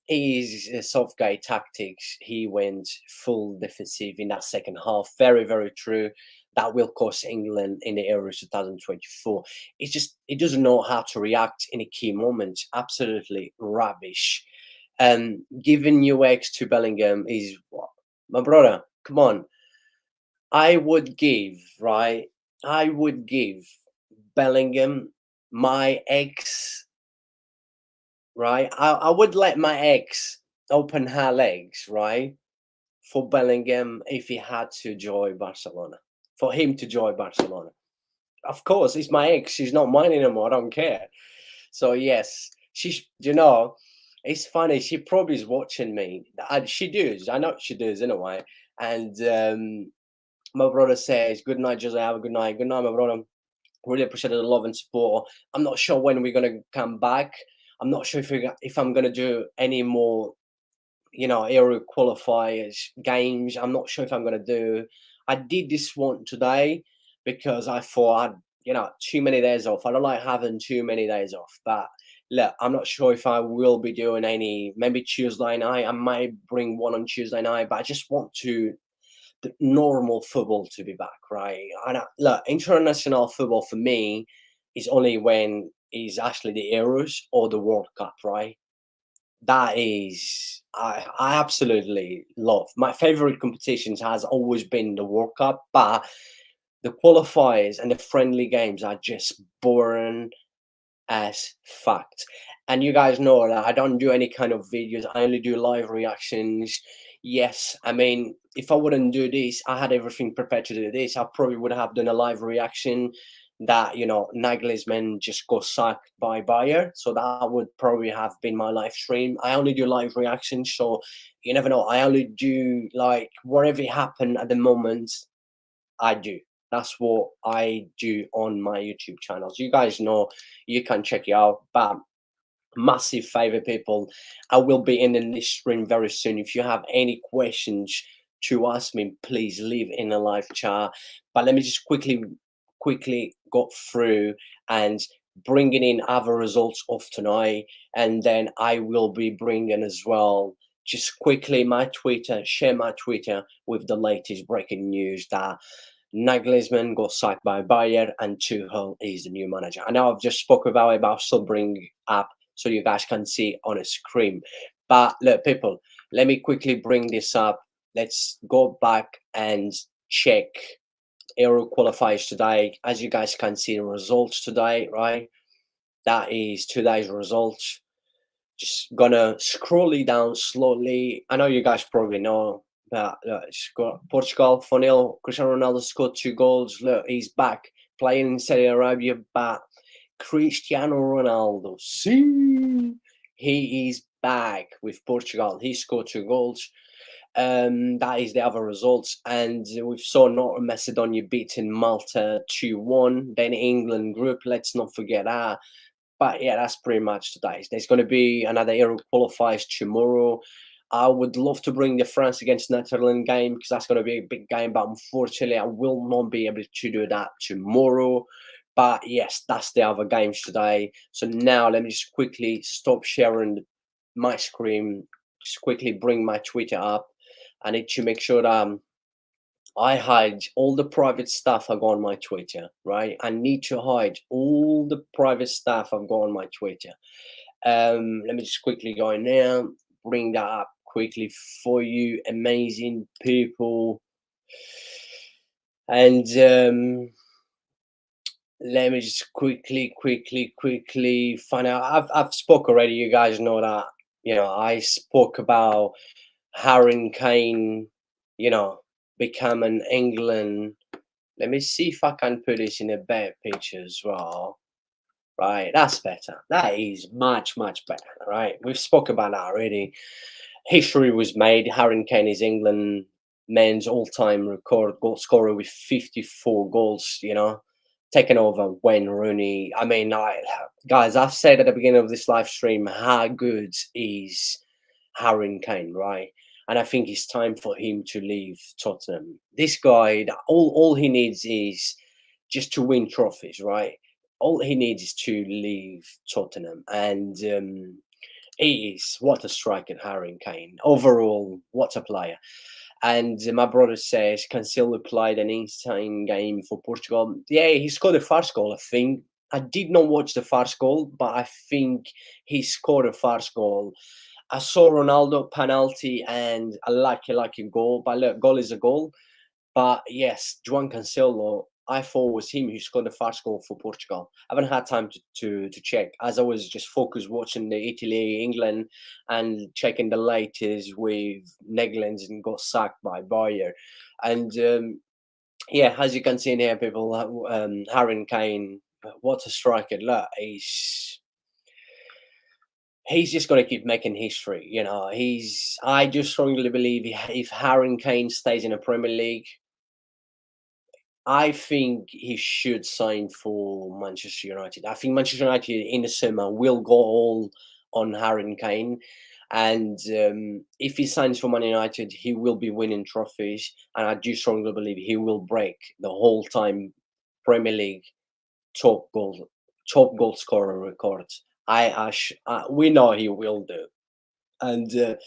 his Southgate tactics, he went full defensive in that second half. Very, very true. That will cost England in the Euros 2024. It's just, he doesn't know how to react in a key moment. Absolutely rubbish. Giving UX to Bellingham is what? My brother, come on. I would give Bellingham my ex, right? I would let my ex open her legs, right? For Bellingham if he had to join Barcelona. For him to join Barcelona. Of course, it's my ex. She's not mine anymore. I don't care. So yes, it's funny. She probably is watching me. She does. I know she does anyway. And my brother says, "Good night, Jose. Have a good night. Good night, my brother. Really appreciate the love and support. I'm not sure when we're gonna come back. I'm not sure if I'm gonna do any more, Euro qualifiers games. I'm not sure if I'm gonna do. I did this one today because I thought I had, too many days off. I don't like having too many days off, but look, I'm not sure if I will be doing any. Maybe Tuesday night. I might bring one on Tuesday night, but I just want to the normal football to be back, right? And look, international football for me is only when is actually the Euros or the World Cup, right? That is, I absolutely love. My favorite competitions has always been the World Cup, but the qualifiers and the friendly games are just boring as fact. And you guys know that I don't do any kind of videos. I only do live reactions. Yes, I mean, if I wouldn't do this, I had everything prepared to do this. I probably would have done a live reaction that Nagelsmann just got sacked by Bayern. So that would probably have been my live stream. I only do live reactions, so you never know. I only do like whatever happened at the moment. I do. That's what I do on my YouTube channels. You guys know, you can check it out. But massive favor, people. I will be in this stream very soon. If you have any questions to ask me, please leave in a live chat. But let me just quickly go through and bringing in other results of tonight, and then I will be bringing as well just quickly my Twitter, share my Twitter with the latest breaking news that Nagelsmann got sacked by Bayern and Tuchel is the new manager. I know I've just spoke about it, but I'll still bring up so you guys can see on a screen. But look, people, let me quickly bring this up. Let's go back and check Euro qualifiers today. As you guys can see the results today, right? That is today's results. Just gonna scroll it down slowly. I know you guys probably know that it's got Portugal 4-0. Cristiano Ronaldo scored 2 goals. Look, he's back playing in Saudi Arabia, but Cristiano Ronaldo, see, he is back with Portugal. He scored 2 goals. That is the other results, and we saw North Macedonia beating Malta 2-1. Then England group, let's not forget that. But yeah, that's pretty much today. There's going to be another Euro qualifiers tomorrow. I would love to bring the France against Netherlands game because that's going to be a big game. But unfortunately, I will not be able to do that tomorrow. But yes, that's the other games today. So now let me just quickly stop sharing my screen. Just quickly bring my Twitter up. I need to make sure that I hide all the private stuff I got on my Twitter, right? I need to hide all the private stuff I've got on my Twitter. Let me just quickly go in there, bring that up quickly for you, amazing people. And let me just quickly find out. I've spoke already. You guys know that. I spoke about Harry Kane. Becoming England. Let me see if I can put this in a better picture as well. Right, that's better. That is much better. Right, we've spoke about that already. History was made. Harry Kane is England men's all-time record goal scorer with 54 goals. Taking over Wayne Rooney. I mean, guys, I've said at the beginning of this live stream how good is Harry Kane, right? And I think it's time for him to leave Tottenham. This guy, all he needs is just to win trophies, right? All he needs is to leave Tottenham. And he is, what a striker, Harry Kane. Overall, what a player. And my brother says Cancelo played an insane game for Portugal. Yeah, he scored the first goal, I think. I did not watch the first goal, but I think he scored a first goal. I saw Ronaldo penalty and a lucky goal. But look, goal is a goal. But yes, Juan Cancelo, I thought was him who scored the first goal for Portugal. I haven't had time to check, as I was just focused watching the Italy, England, and checking the latest with Netherlands and got sacked by Bayern. And yeah, as you can see in here, people, Harry Kane, what a striker! Look, he's just going to keep making history. I just strongly believe if Harry Kane stays in the Premier League, I think he should sign for Manchester United. I think Manchester United in the summer will go all on Harry Kane. And if he signs for Man United, he will be winning trophies. And I do strongly believe he will break the whole time Premier League top goal scorer record. we know he will do. And let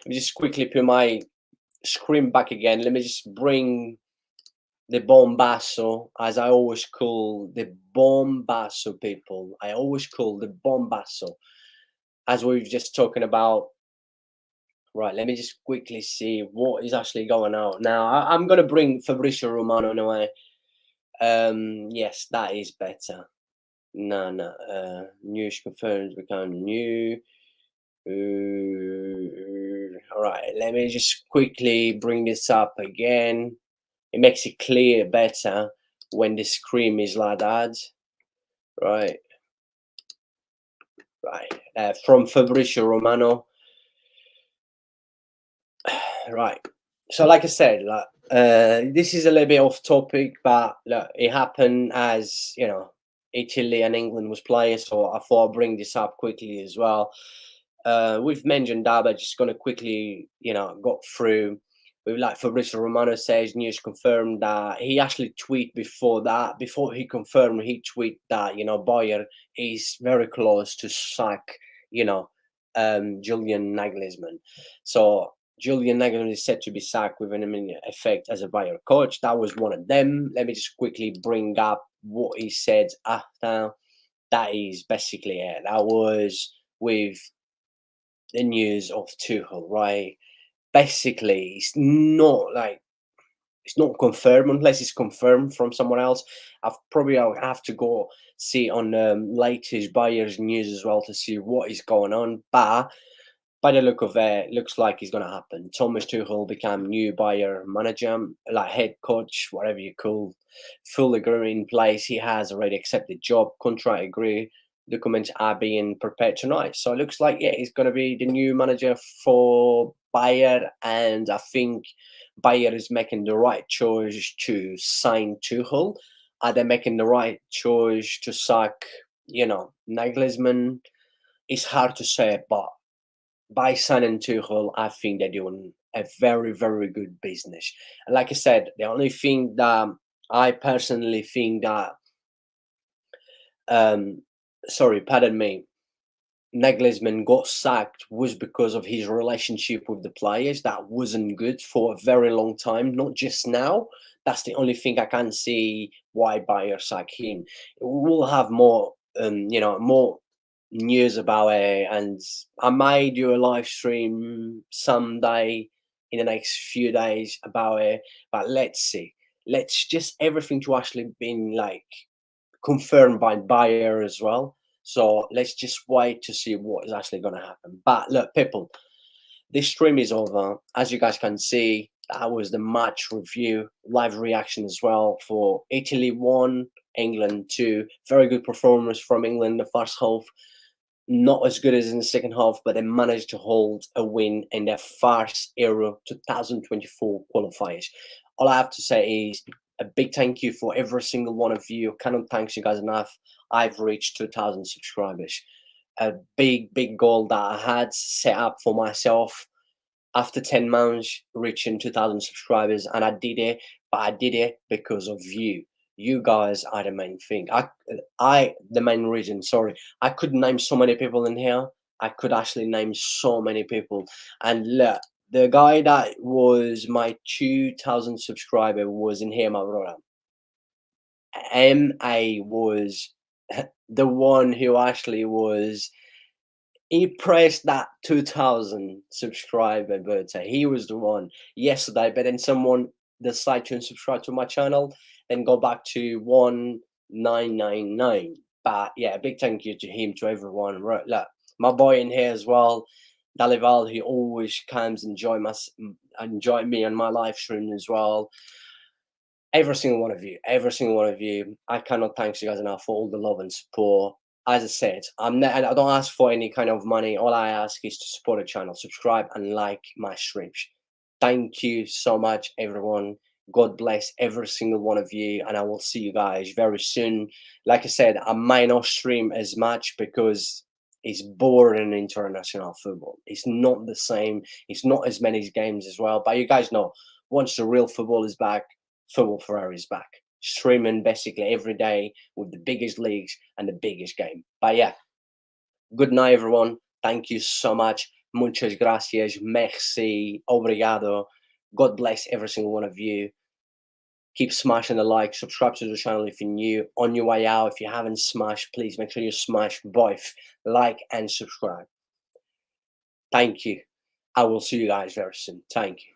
me just quickly put my screen back again. Let me just bring the bombasso, as I always call the bombasso people. I always call the bombasso, as we've just talking about. Right, let me just quickly see what is actually going on now. I'm gonna bring Fabrizio Romano in a way. Yes, that is better. No, news confirmed become new. All right, let me just quickly bring this up again. It makes it clear better when the screen is like that. Right, from Fabrizio Romano. Right. So, like I said, this is a little bit off topic, but look, it happened as Italy and England was playing, so I thought I'd bring this up quickly as well. We've mentioned that, but just gonna quickly, got through. With like Fabrizio Romano says, news confirmed that he actually tweeted before that. Before he confirmed, he tweeted that Bayern is very close to sack, Julian Nagelsmann. So Julian Nagelsmann is set to be sacked with an immediate effect as a Bayern coach. That was one of them. Let me just quickly bring up what he said after. That is basically it. That was with the news of Tuchel, right? Basically, it's not confirmed unless it's confirmed from someone else. I'll have to go see on latest Bayern's news as well to see what is going on. But by the look of it, looks like it's going to happen. Thomas Tuchel become new Bayern manager, like head coach, whatever you call. Full agreement in place. He has already accepted job, contract agree. Documents are being prepared tonight. So it looks like, he's going to be the new manager for Bayern. And I think Bayern is making the right choice to sign Tuchel. Are they making the right choice to sack, Nagelsmann? It's hard to say, but by signing Tuchel, I think they're doing a very, very good business. And like I said, the only thing that I personally think that, pardon me, Nagelsmann got sacked was because of his relationship with the players. That wasn't good for a very long time, not just now. That's the only thing I can see why Bayer sack him. We'll have more, more news about it, and I may do a live stream someday in the next few days about it. But let's see. Let's just everything to actually been like confirmed by Bayer as well. So let's just wait to see what is actually going to happen. But look, people, this stream is over. As you guys can see, that was the match review, live reaction as well for Italy 1, England 2. Very good performance from England in the first half. Not as good as in the second half, but they managed to hold a win in their first Euro 2024 qualifiers. All I have to say is a big thank you for every single one of you. I cannot thank you guys enough. I've reached 2,000 subscribers. A big, big goal that I had set up for myself after 10 months, reaching 2,000 subscribers. And I did it, but I did it because of you. You guys are the main thing. The main reason, sorry. I could name so many people in here. I could actually name so many people. And look, the guy that was my 2,000 subscriber was in here, my brother. MA was the one who actually was, he pressed that 2,000 subscriber button. He was the one yesterday, but then someone decided to unsubscribe to my channel, then go back to 1999. But yeah, big thank you to him, to everyone. Right, look, my boy in here as well, Dalival, he always comes and enjoy me on my live stream as well. Every single one of you, I cannot thank you guys enough for all the love and support. As I said, I don't ask for any kind of money. All I ask is to support the channel, subscribe and like my streams. Thank you so much, everyone. God bless every single one of you, and I will see you guys very soon. Like I said, I might not stream as much because it's boring in international football. It's not the same. It's not as many games as well. But you guys know, once the real football is back, Football Ferreira is back, streaming basically every day with the biggest leagues and the biggest game. But yeah, Good night, everyone. Thank you so much. Muchas gracias. Merci. Obrigado. God bless every single one of you. Keep smashing the like. Subscribe to the channel if you're new. On your way out, if you haven't smashed, please make sure you smash both like and subscribe. Thank you. I will see you guys very soon. Thank you.